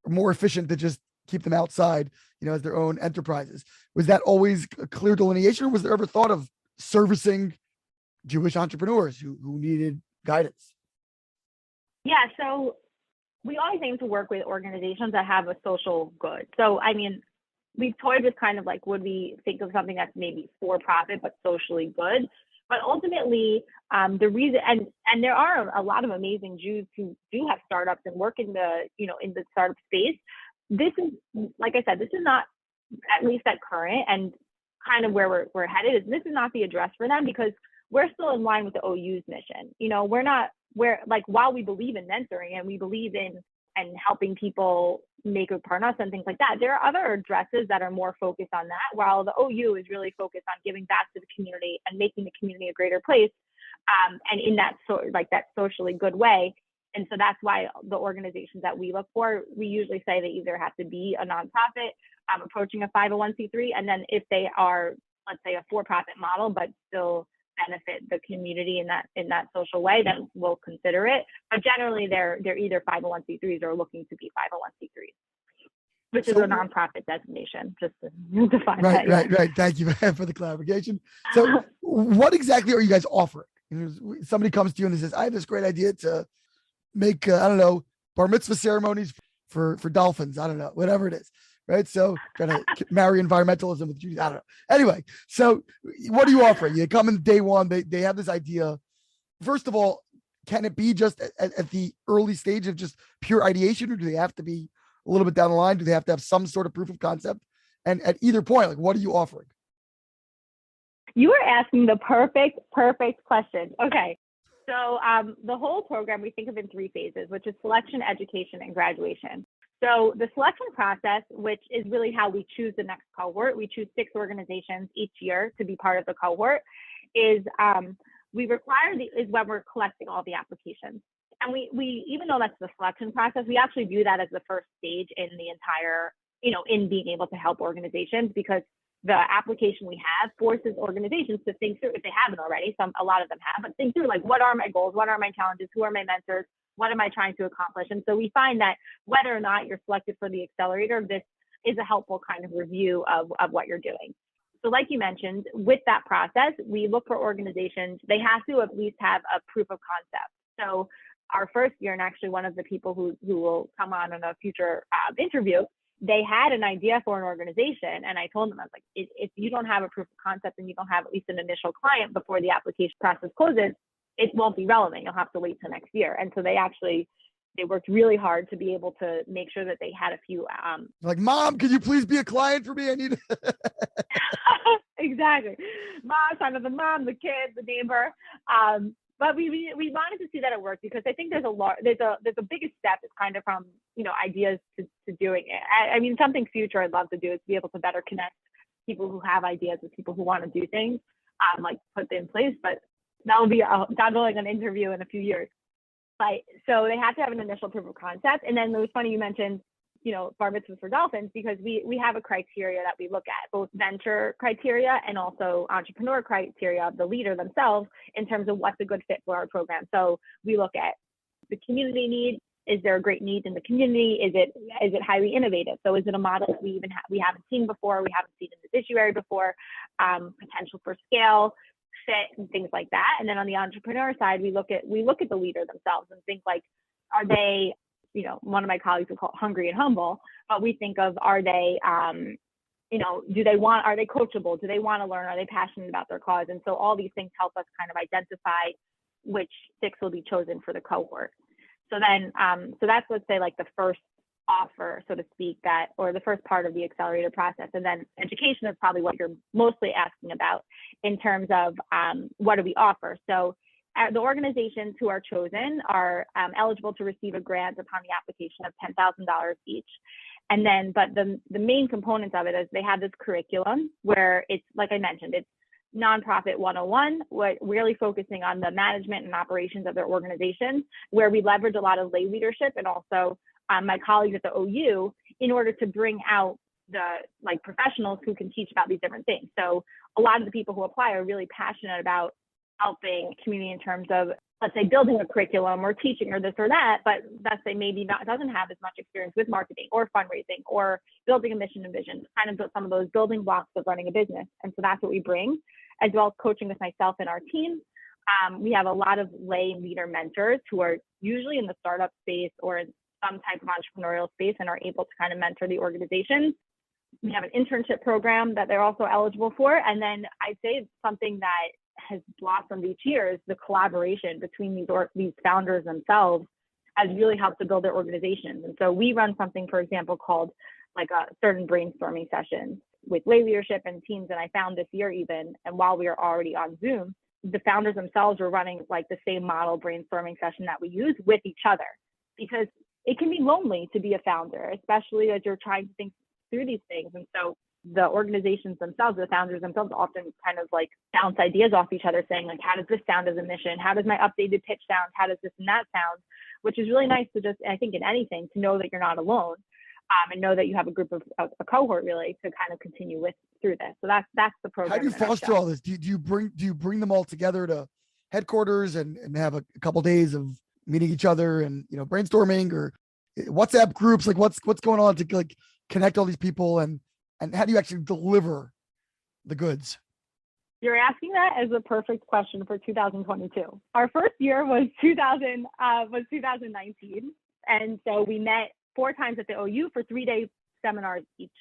are more efficient to just keep them outside, as their own enterprises? Was that always a clear delineation, or was there ever thought of servicing Jewish entrepreneurs who needed guidance? Yeah, so we always aim to work with organizations that have a social good. So, I mean, we've toyed with kind of like, would we think of something that's maybe for profit but socially good? But ultimately, the reason, and there are a lot of amazing Jews who do have startups and work in the, in the startup space. This is, like I said, this is not, at least at current, and kind of where we're headed, is this is not the address for them, because we're still in line with the OU's mission. While we believe in mentoring and we believe in and helping people make a parnas and things like that, there are other addresses that are more focused on that, while the OU is really focused on giving back to the community and making the community a greater place, and in that that socially good way. And so that's why the organizations that we look for, we usually say they either have to be a nonprofit, approaching a 501c3, and then if they are, let's say, a for-profit model but still benefit the community in that social way, then we'll consider it. But generally, they're either 501c3s or looking to be 501c3s, which is a nonprofit designation, just to define that. Right. Thank you for the clarification. So what exactly are you guys offering? Somebody comes to you and says, I have this great idea to make, bar mitzvah ceremonies for dolphins. I don't know, whatever it is. Right. So trying to marry environmentalism with Jews. I don't know. Anyway, so what are you offering? You come in day one, they have this idea. First of all, can it be just at the early stage of just pure ideation, or do they have to be a little bit down the line? Do they have to have some sort of proof of concept? And at either point, like, what are you offering? You are asking the perfect question. Okay. So the whole program, we think of in 3 phases, which is selection, education, and graduation. So the selection process, which is really how we choose the next cohort, we choose 6 organizations each year to be part of the cohort, is we require is when we're collecting all the applications. And we even though that's the selection process, we actually view that as the first stage in the entire, in being able to help organizations, because the application we have forces organizations to think through, if they haven't already, a lot of them have, but think through, like, what are my goals? What are my challenges? Who are my mentors? What am I trying to accomplish? And so we find that whether or not you're selected for the accelerator, this is a helpful kind of review of what you're doing. So like you mentioned, with that process, we look for organizations, they have to at least have a proof of concept. So our first year, and actually one of the people who will come on in a future interview, they had an idea for an organization. And I told them, I was like, if you don't have a proof of concept and you don't have at least an initial client before the application process closes, it won't be relevant. You'll have to wait till next year. And so they worked really hard to be able to make sure that they had a few. Like, Mom, can you please be a client for me? I need. Exactly. Mom, kind of the mom, the kid, the neighbor. But we wanted to see that it worked because I think there's a biggest step is kind of from, ideas to doing it. I mean, something future I'd love to do is be able to better connect people who have ideas with people who want to do things, like put them in place. But that will be, God willing, an interview in a few years. But so they have to have an initial proof of concept. And then it was funny you mentioned, bar mitzvahs for dolphins, because we have a criteria that we look at, both venture criteria and also entrepreneur criteria of the leader themselves in terms of what's a good fit for our program. So we look at the community need. Is there a great need in the community? Is it highly innovative? So is it a model that we haven't seen before? We haven't seen in the fiduciary before? Potential for scale, fit, and things like that. And then on the entrepreneur side, we look at the leader themselves and think like, are they, one of my colleagues would call it hungry and humble, but we think of, are they, are they coachable? Do they want to learn? Are they passionate about their cause? And so all these things help us kind of identify which 6 will be chosen for the cohort. So then, so that's, let's say, like the first offer, so to speak, or the first part of the accelerator process. And then education is probably what you're mostly asking about in terms of what do we offer. So the organizations who are chosen are eligible to receive a grant upon the application of $10,000 each. And then, but the main components of it is they have this curriculum where it's, like I mentioned, it's nonprofit 101, really focusing on the management and operations of their organization, where we leverage a lot of lay leadership and also my colleagues at the OU in order to bring out the professionals who can teach about these different things. So a lot of the people who apply are really passionate about helping community in terms of, let's say, building a curriculum or teaching or this or that, but let's say maybe doesn't have as much experience with marketing or fundraising or building a mission and vision, kind of some of those building blocks of running a business. And so that's what we bring, as well as coaching with myself and our team. We have a lot of lay leader mentors who are usually in the startup space or in some type of entrepreneurial space and are able to kind of mentor the organization. We have an internship program that they're also eligible for. And then I'd say something that has blossomed each year is the collaboration between these founders themselves has really helped to build their organizations. And so we run something, for example, called like a certain brainstorming sessions with lay leadership and teams. And I found this year even, and while we were already on Zoom, the founders themselves were running like the same model brainstorming session that we use with each other, because it can be lonely to be a founder, especially as you're trying to think through these things. And so the organizations themselves, the founders themselves, often kind of like bounce ideas off each other, saying like, how does this sound as a mission? How does my updated pitch sound? How does this and that sound? Which is really nice to just, I think, in anything, to know that you're not alone, and know that you have a group of a cohort really to kind of continue through this. So that's the program. How do you foster all this? Do you bring them all together to headquarters and have a couple days of meeting each other and brainstorming, or WhatsApp groups? Like what's going on to like connect all these people, and how do you actually deliver the goods? You're asking that as a perfect question for 2022. Our first year was 2019, and so we met 4 times at the OU for 3-day seminars each,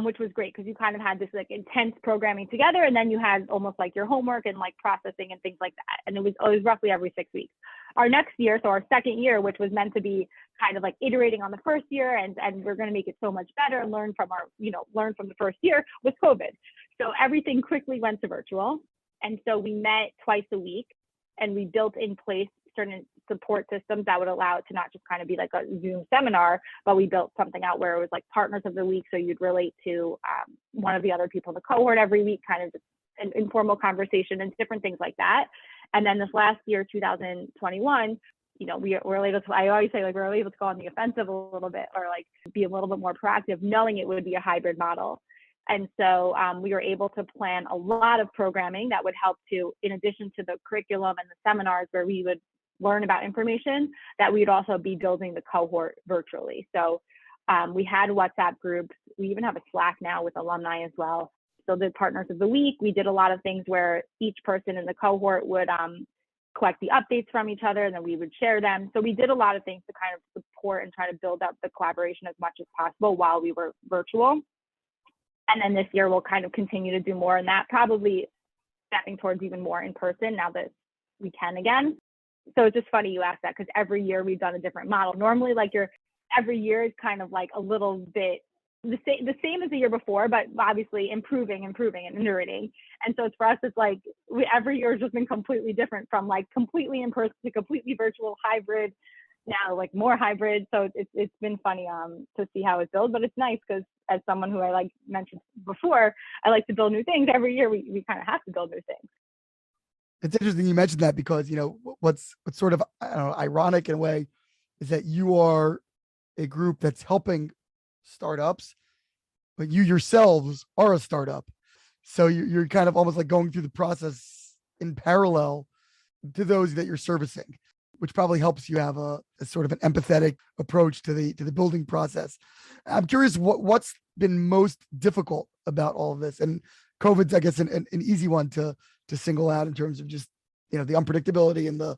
which was great because you kind of had this like intense programming together, and then you had almost like your homework and like processing and things like that. And it was roughly every 6 weeks. Our next year, so our second year, which was meant to be kind of like iterating on the first year, and we're going to make it so much better and learn from the first year, was COVID. So everything quickly went to virtual. And so we met twice a week, and we built in place certain support systems that would allow it to not just kind of be like a Zoom seminar, but we built something out where it was like partners of the week. So you'd relate to one of the other people in the cohort every week, kind of just an informal conversation and different things like that. And then this last year, 2021, we were able to, I always say, like, we were able to go on the offensive a little bit, or like be a little bit more proactive, knowing it would be a hybrid model. And so we were able to plan a lot of programming that would help to, in addition to the curriculum and the seminars where we would learn about information, that we'd also be building the cohort virtually. So we had WhatsApp groups. We even have a Slack now with alumni as well. So the partners of the week, we did a lot of things where each person in the cohort would collect the updates from each other, and then we would share them. So we did a lot of things to kind of support and try to build up the collaboration as much as possible while we were virtual. And then this year we'll kind of continue to do more in that, probably stepping towards even more in person now that we can again. So it's just funny you asked that, because every year we've done a different model. Normally, like every year is kind of like a little bit the same as the year before, but obviously improving and iterating. And so it's for us, it's like every year has just been completely different, from like completely in person to completely virtual, hybrid, now like more hybrid. So it's been funny to see how it builds, but it's nice because as someone who I like mentioned before, I like to build new things. Every year we kind of have to build new things. It's interesting you mentioned that, because, what's sort of, I don't know, ironic in a way is that you are a group that's helping startups, but you yourselves are a startup. So you're kind of almost like going through the process in parallel to those that you're servicing, which probably helps you have a sort of an empathetic approach to the building process. I'm curious what's been most difficult about all of this, and COVID's, I guess, an easy one to single out in terms of just, the unpredictability and the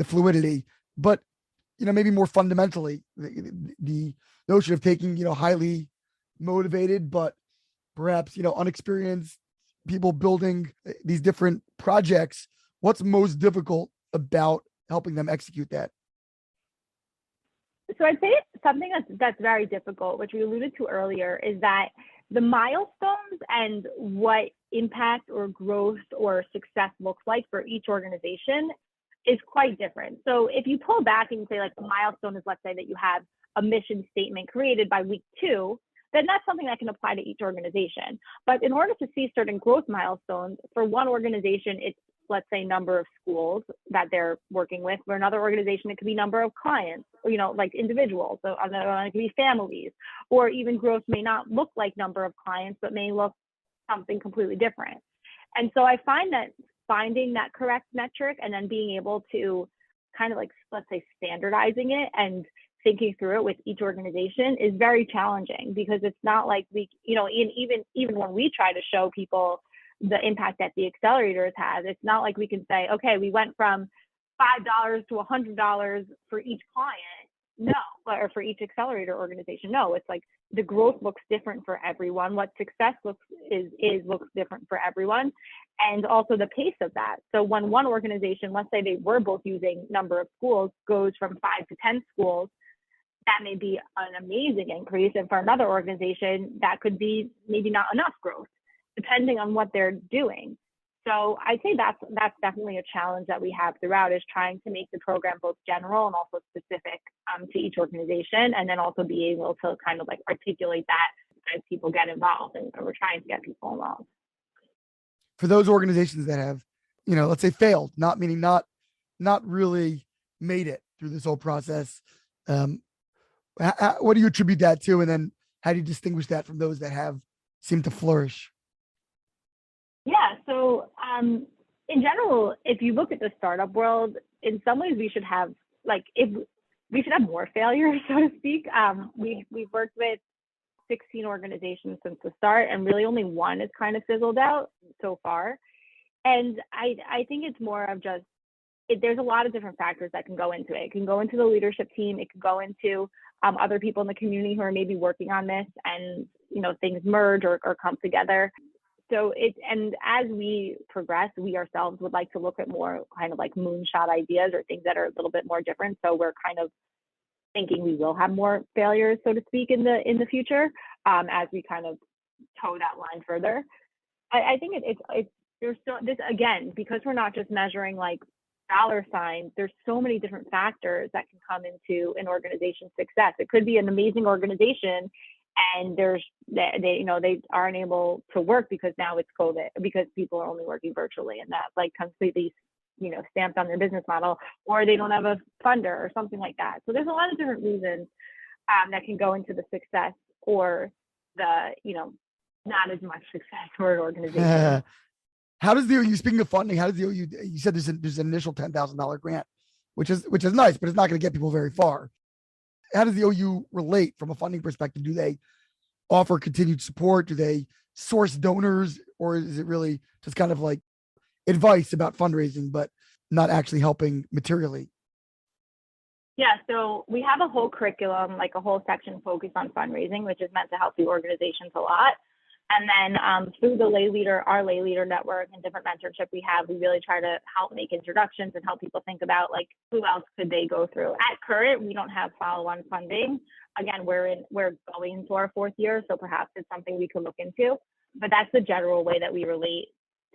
fluidity, but, maybe more fundamentally, the notion of taking, highly motivated, but perhaps, unexperienced people building these different projects. What's most difficult about helping them execute that? So I'd say something that's very difficult, which we alluded to earlier, is that the milestones and what impact or growth or success looks like for each organization is quite different. So if you pull back and you say, like, the milestone is, let's say that you have a mission statement created by week 2, then that's something that can apply to each organization. But in order to see certain growth milestones, for one organization, it's, let's say, number of schools that they're working with. For another organization, it could be number of clients, like individuals. So it could be families, or even growth may not look like number of clients, but may look something completely different. And so I find that finding that correct metric and then being able to kind of, like, let's say, standardizing it and thinking through it with each organization is very challenging, because it's not like we, even when we try to show people the impact that the accelerators has, it's not like we can say, okay, we went from $5 to $100 for each client. No, or for each accelerator organization. No, it's like the growth looks different for everyone. What success looks different for everyone, and also the pace of that. So when one organization, let's say they were both using number of schools, goes from 5 to 10 schools, that may be an amazing increase, and for another organization, that could be maybe not enough growth, depending on what they're doing. So I'd say that's definitely a challenge that we have throughout, is trying to make the program both general and also specific to each organization, and then also be able to kind of like articulate that as people get involved, and we're trying to get people involved. For those organizations that have, let's say, failed, not meaning not really made it through this whole process, what do you attribute that to? And then how do you distinguish that from those that have seemed to flourish? Yeah, so in general, if you look at the startup world, in some ways we should have more failures, so to speak. We've worked with 16 organizations since the start, and really only one has kind of fizzled out so far. And I think it's more of just, there's a lot of different factors that can go into it. It can go into the leadership team. It could go into other people in the community who are maybe working on this, and things merge or come together. So and as we progress, we ourselves would like to look at more kind of like moonshot ideas or things that are a little bit more different. So we're kind of thinking we will have more failures, so to speak, in the future, as we kind of toe that line further. I think there's still this, again, because we're not just measuring like dollar signs. There's so many different factors that can come into an organization's success. It could be an amazing organization, and they aren't able to work because now it's COVID, because people are only working virtually, and that like completely stamped on their business model, or they don't have a funder or something like that. So there's a lot of different reasons that can go into the success or the not as much success for an organization. How does the OU, speaking of funding, how does the OU, you said there's an initial $10,000 grant, which is nice, but it's not going to get people very far. How does the OU relate from a funding perspective? Do they offer continued support? Do they source donors, or is it really just kind of like advice about fundraising, but not actually helping materially? Yeah, so we have a whole curriculum, like a whole section focused on fundraising, which is meant to help the organizations a lot. And then through our lay leader network and different mentorship we have, we really try to help make introductions and help people think about like who else could they go through. At current, we don't have follow-on funding, Again, we're going into our 4th year, so perhaps it's something we could look into. But that's the general way that we relate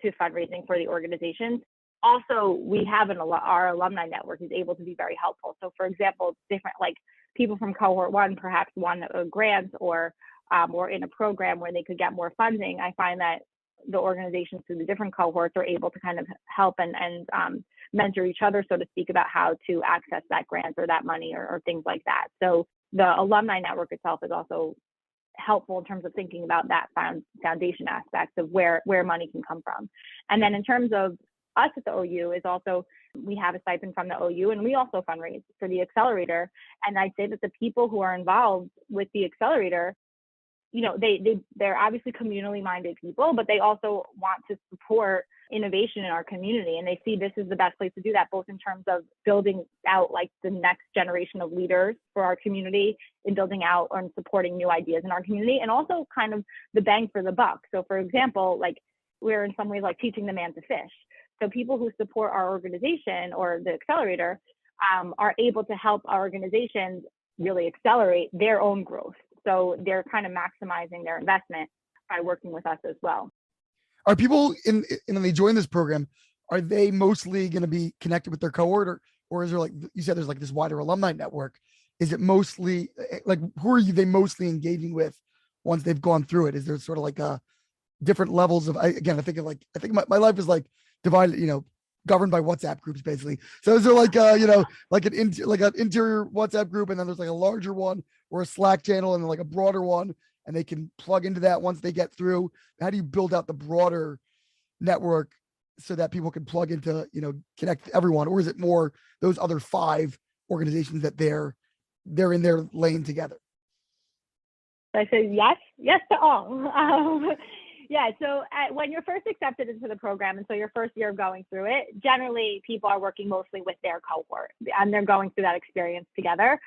to fundraising for the organizations. Also, we have our alumni network is able to be very helpful. So, for example, different like people from cohort 1 perhaps won a grant or in a program where they could get more funding. I find that the organizations through the different cohorts are able to kind of help and mentor each other, so to speak, about how to access that grant or that money or things like that. So the alumni network itself is also helpful in terms of thinking about that foundation aspect of where money can come from. And then in terms of us at the OU is also, we have a stipend from the OU and we also fundraise for the accelerator. And I'd say that the people who are involved with the accelerator, you know, they're obviously communally minded people, but they also want to support innovation in our community. And they see this is the best place to do that, both in terms of building out like the next generation of leaders for our community and building out and supporting new ideas in our community, and also kind of the bang for the buck. So for example, like we're in some ways like teaching the man to fish. So people who support our organization or the accelerator are able to help our organizations really accelerate their own growth. So they're kind of maximizing their investment by working with us as well. Are people when they join this program, are they mostly going to be connected with their cohort, or is there, like you said, there's like this wider alumni network? Is it mostly like, who are they mostly engaging with once they've gone through it? Is there sort of like a different levels of, I think my life is like divided, governed by WhatsApp groups basically. So is there like, like an interior WhatsApp group, and then there's like a larger one or a Slack channel, and then like a broader one, and they can plug into that once they get through? How do you build out the broader network so that people can plug into, connect everyone? Or is it more those other 5 organizations that they're in their lane together? I say yes to all. Yeah, so when you're first accepted into the program, and so your first year of going through it, generally people are working mostly with their cohort, and they're going through that experience together.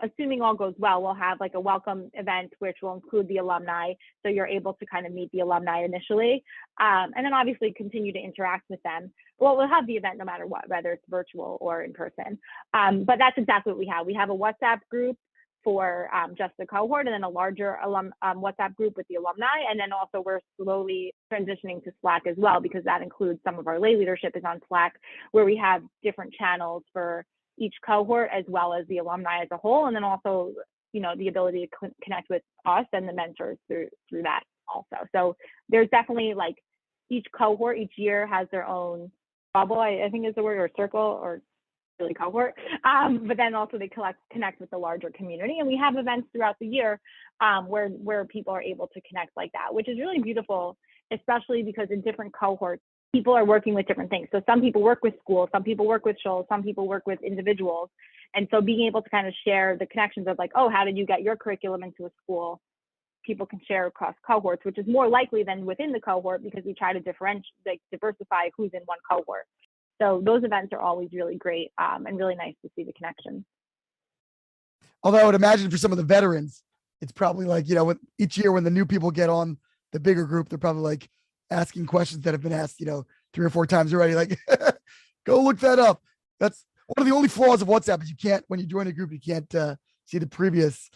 Assuming all goes well, we'll have like a welcome event, which will include the alumni. So you're able to kind of meet the alumni initially, and then obviously continue to interact with them. Well, we'll have the event no matter what, whether it's virtual or in person. But that's exactly what we have. We have a WhatsApp group for just the cohort, and then a larger WhatsApp group with the alumni. And then also we're slowly transitioning to Slack as well, because that includes some of our lay leadership is on Slack, where we have different channels for each cohort as well as the alumni as a whole. And then also, the ability to connect with us and the mentors through that also. So there's definitely like each cohort each year has their own bubble, I think is the word, or circle, or really cohort, but then also they connect with the larger community, and we have events throughout the year where people are able to connect like that, which is really beautiful, especially because in different cohorts people are working with different things. So some people work with schools, some people work with shoals, some people work with individuals, and so being able to kind of share the connections of like, oh, how did you get your curriculum into a school? People can share across cohorts, which is more likely than within the cohort, because we try to diversify who's in one cohort. So those events are always really great and really nice to see the connections. Although I would imagine for some of the veterans, it's probably like, each year when the new people get on the bigger group, they're probably like asking questions that have been asked, 3 or 4 times already. Like, go look that up. That's one of the only flaws of WhatsApp is when you join a group, you can't see the previous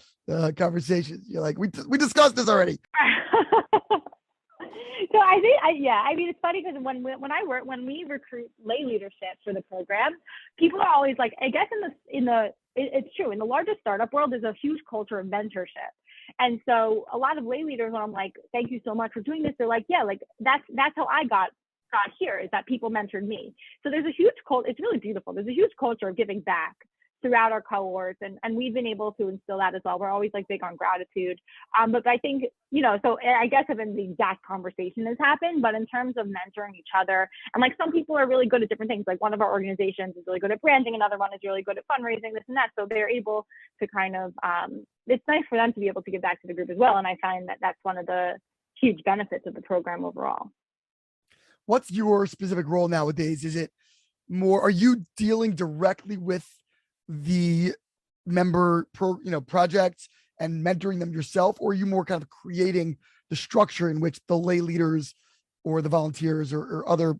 conversations. You're like, we discussed this already. So I think, it's funny because when we recruit lay leadership for the program, people are always like, I guess it's true. In the larger startup world, there's a huge culture of mentorship. And so a lot of lay leaders, when I'm like, thank you so much for doing this, they're like, yeah, like that's how I got here, is that people mentored me. So there's a huge culture. It's really beautiful. There's a huge culture of giving back throughout our cohorts, and we've been able to instill that as well. We're always like big on gratitude, but I think, so I guess even the exact conversation has happened, but in terms of mentoring each other, and like some people are really good at different things, like one of our organizations is really good at branding, another one is really good at fundraising, this and that, so they're able to kind of it's nice for them to be able to give back to the group as well. And I find that that's one of the huge benefits of the program overall. What's your specific role nowadays? Is it more, are you dealing directly with the member projects and mentoring them yourself, or are you more kind of creating the structure in which the lay leaders or the volunteers or other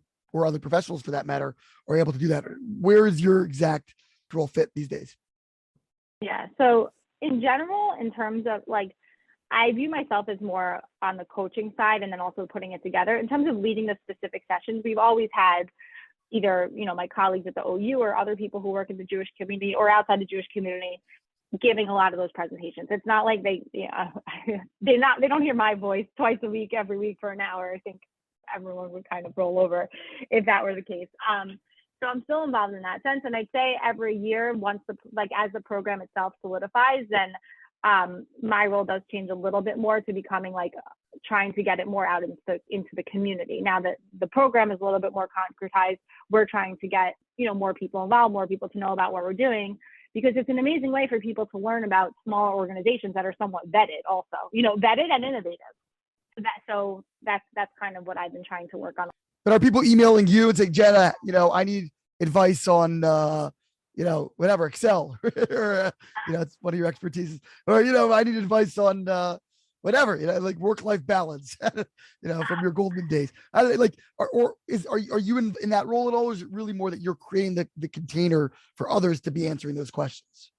professionals for that matter are able to do that? Where is your exact role fit these days? Yeah. So in general, in terms of like, I view myself as more on the coaching side and then also putting it together. In terms of leading the specific sessions, we've always had either, my colleagues at the OU or other people who work in the Jewish community or outside the Jewish community giving a lot of those presentations. It's not like they don't hear my voice twice a week, every week for an hour. I think everyone would kind of roll over if that were the case. So I'm still involved in that sense. And I'd say every year, once as the program itself solidifies, then my role does change a little bit more to becoming like trying to get it more out into the community. Now that the program is a little bit more concretized, we're trying to get, more people involved, more people to know about what we're doing, because it's an amazing way for people to learn about smaller organizations that are somewhat vetted also, vetted and innovative. So that's kind of what I've been trying to work on. But are people emailing you and saying, Jenna, I need advice on, whatever, Excel, or, it's one of your expertise, or, I need advice on, whatever, like work-life balance, from your Goldman days. Are you in that role at all? Or is it really more that you're creating the container for others to be answering those questions?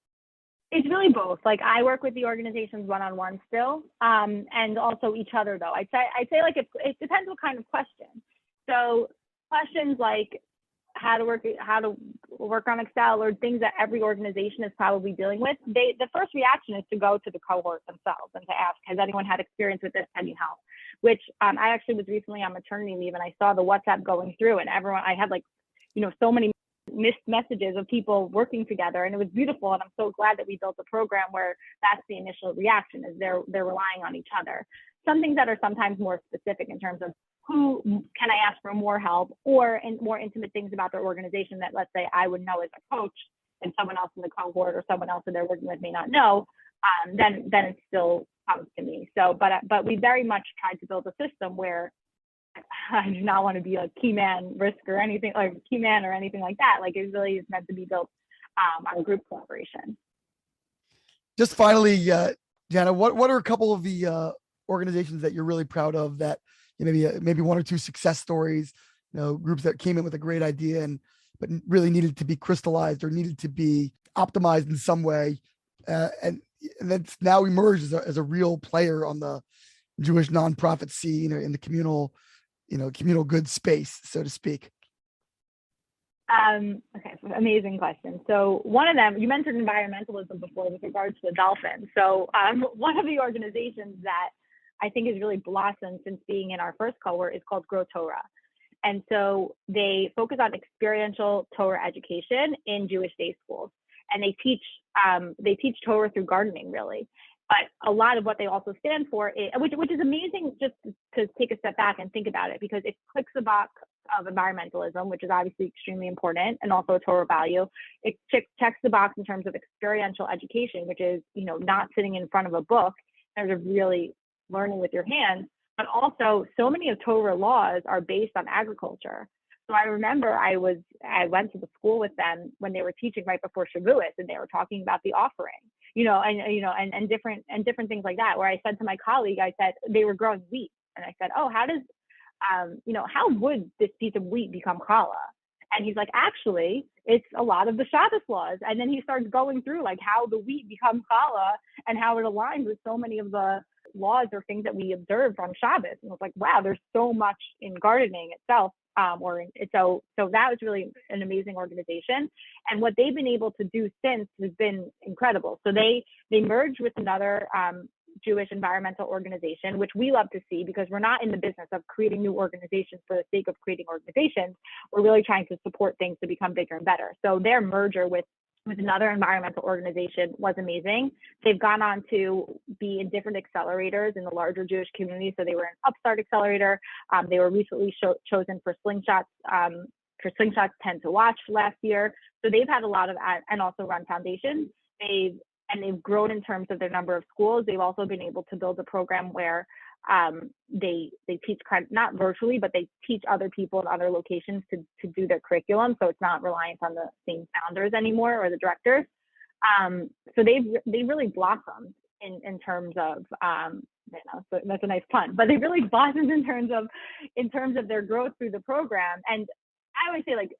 It's really both. Like I work with the organizations one-on-one still, and also each other though. I'd say like it depends what kind of question. So questions like how to work on Excel or things that every organization is probably dealing with. The first reaction is to go to the cohort themselves and to ask, has anyone had experience with this? Can you help? Which I actually was recently on maternity leave and I saw the WhatsApp going through and I had like, so many missed messages of people working together, and it was beautiful. And I'm so glad that we built a program where that's the initial reaction, is they're relying on each other. Some things that are sometimes more specific in terms of who can I ask for more help, or more intimate things about their organization that, let's say, I would know as a coach and someone else in the cohort or someone else that they're working with may not know, then it still comes to me. So, but we very much tried to build a system where I do not want to be a key man risk or anything, like key man or anything like that. Like it really is meant to be built on group collaboration. Just finally, Jenna, what are a couple of the organizations that you're really proud of that maybe one or two success stories, groups that came in with a great idea but really needed to be crystallized or needed to be optimized in some way, and that's now emerged as a real player on the Jewish nonprofit scene or in the communal good space, so to speak? Okay, amazing question. So one of them, you mentioned environmentalism before with regards to the dolphins. So one of the organizations that I think has really blossomed since being in our first cohort is called Grow Torah. And so they focus on experiential Torah education in Jewish day schools. And they teach Torah through gardening, really. But a lot of what they also stand for, which is amazing, just to take a step back and think about it, because it clicks the box of environmentalism, which is obviously extremely important, and also a Torah value. It checks the box in terms of experiential education, which is, not sitting in front of a book, in terms of really learning with your hands, but also so many of Torah laws are based on agriculture. So I remember I went to the school with them when they were teaching right before Shavuos, and they were talking about the offering, and different things like that, where I said to my colleague, I said, they were growing wheat. And I said, oh, how would this piece of wheat become challah? And he's like, actually, it's a lot of the Shabbos laws. And then he starts going through like how the wheat becomes challah and how it aligns with so many of the laws or things that we observed on Shabbos. And I was like, wow, there's so much in gardening itself. So that was really an amazing organization. And what they've been able to do since has been incredible. So they merged with another Jewish environmental organization, which we love to see, because we're not in the business of creating new organizations for the sake of creating organizations. We're really trying to support things to become bigger and better. So their merger with another environmental organization was amazing. They've gone on to be in different accelerators in the larger Jewish community. So they were in Upstart Accelerator. They were recently chosen for Slingshots 10 to Watch last year. So they've had a lot of, and also run foundations. They've grown in terms of their number of schools. They've also been able to build a program where they teach not virtually, but they teach other people in other locations to do their curriculum. So it's not reliant on the same founders anymore or the directors. So they've really blossomed in terms of, so that's a nice pun, but they really blossomed in terms of their growth through the program. And I always say, like,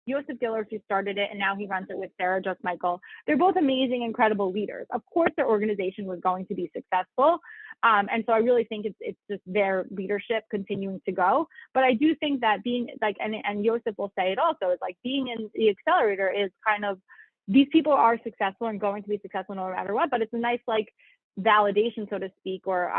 Joseph Dillers, who started it, and now he runs it with Sarah Just Michael. They're both amazing, incredible leaders. Of course, their organization was going to be successful. And so I really think it's just their leadership continuing to go. But I do think that being like, and Joseph will say it also, is like being in the accelerator is kind of, these people are successful and going to be successful no matter what, but it's a nice like validation, so to speak, or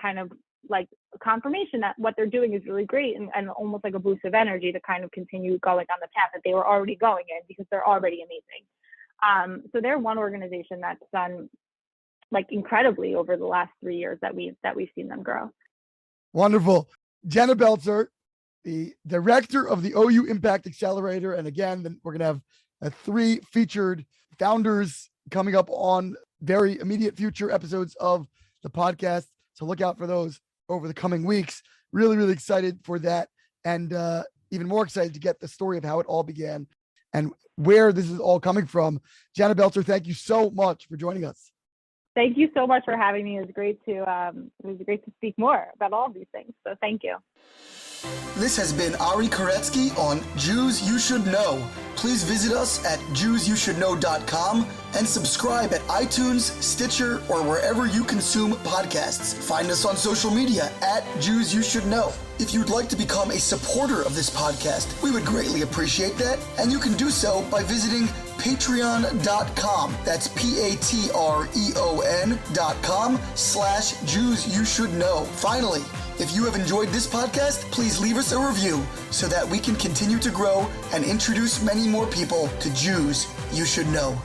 kind of like confirmation that what they're doing is really great, and almost like a boost of energy to kind of continue going on the path that they were already going in, because they're already amazing. So they're one organization that's done like incredibly over the last 3 years that we've seen them grow. Wonderful. Jenna Beltser, the director of the OU Impact Accelerator. And again, we're going to have 3 featured founders coming up on very immediate future episodes of the podcast. So look out for those over the coming weeks. Really, really excited for that. And even more excited to get the story of how it all began and where this is all coming from. Jenna Beltser, thank you so much for joining us. Thank you so much for having me. It was great to speak more about all of these things. So thank you. This has been Ari Koretsky on Jews You Should Know. Please visit us at JewsYouShouldKnow.com and subscribe at iTunes, Stitcher, or wherever you consume podcasts. Find us on social media at Jews You Should Know. If you'd like to become a supporter of this podcast, we would greatly appreciate that, and you can do so by visiting patreon.com. That's patreon.com/Jews You Should Know. Finally, if you have enjoyed this podcast, please leave us a review so that we can continue to grow and introduce many more people to Jews You Should Know.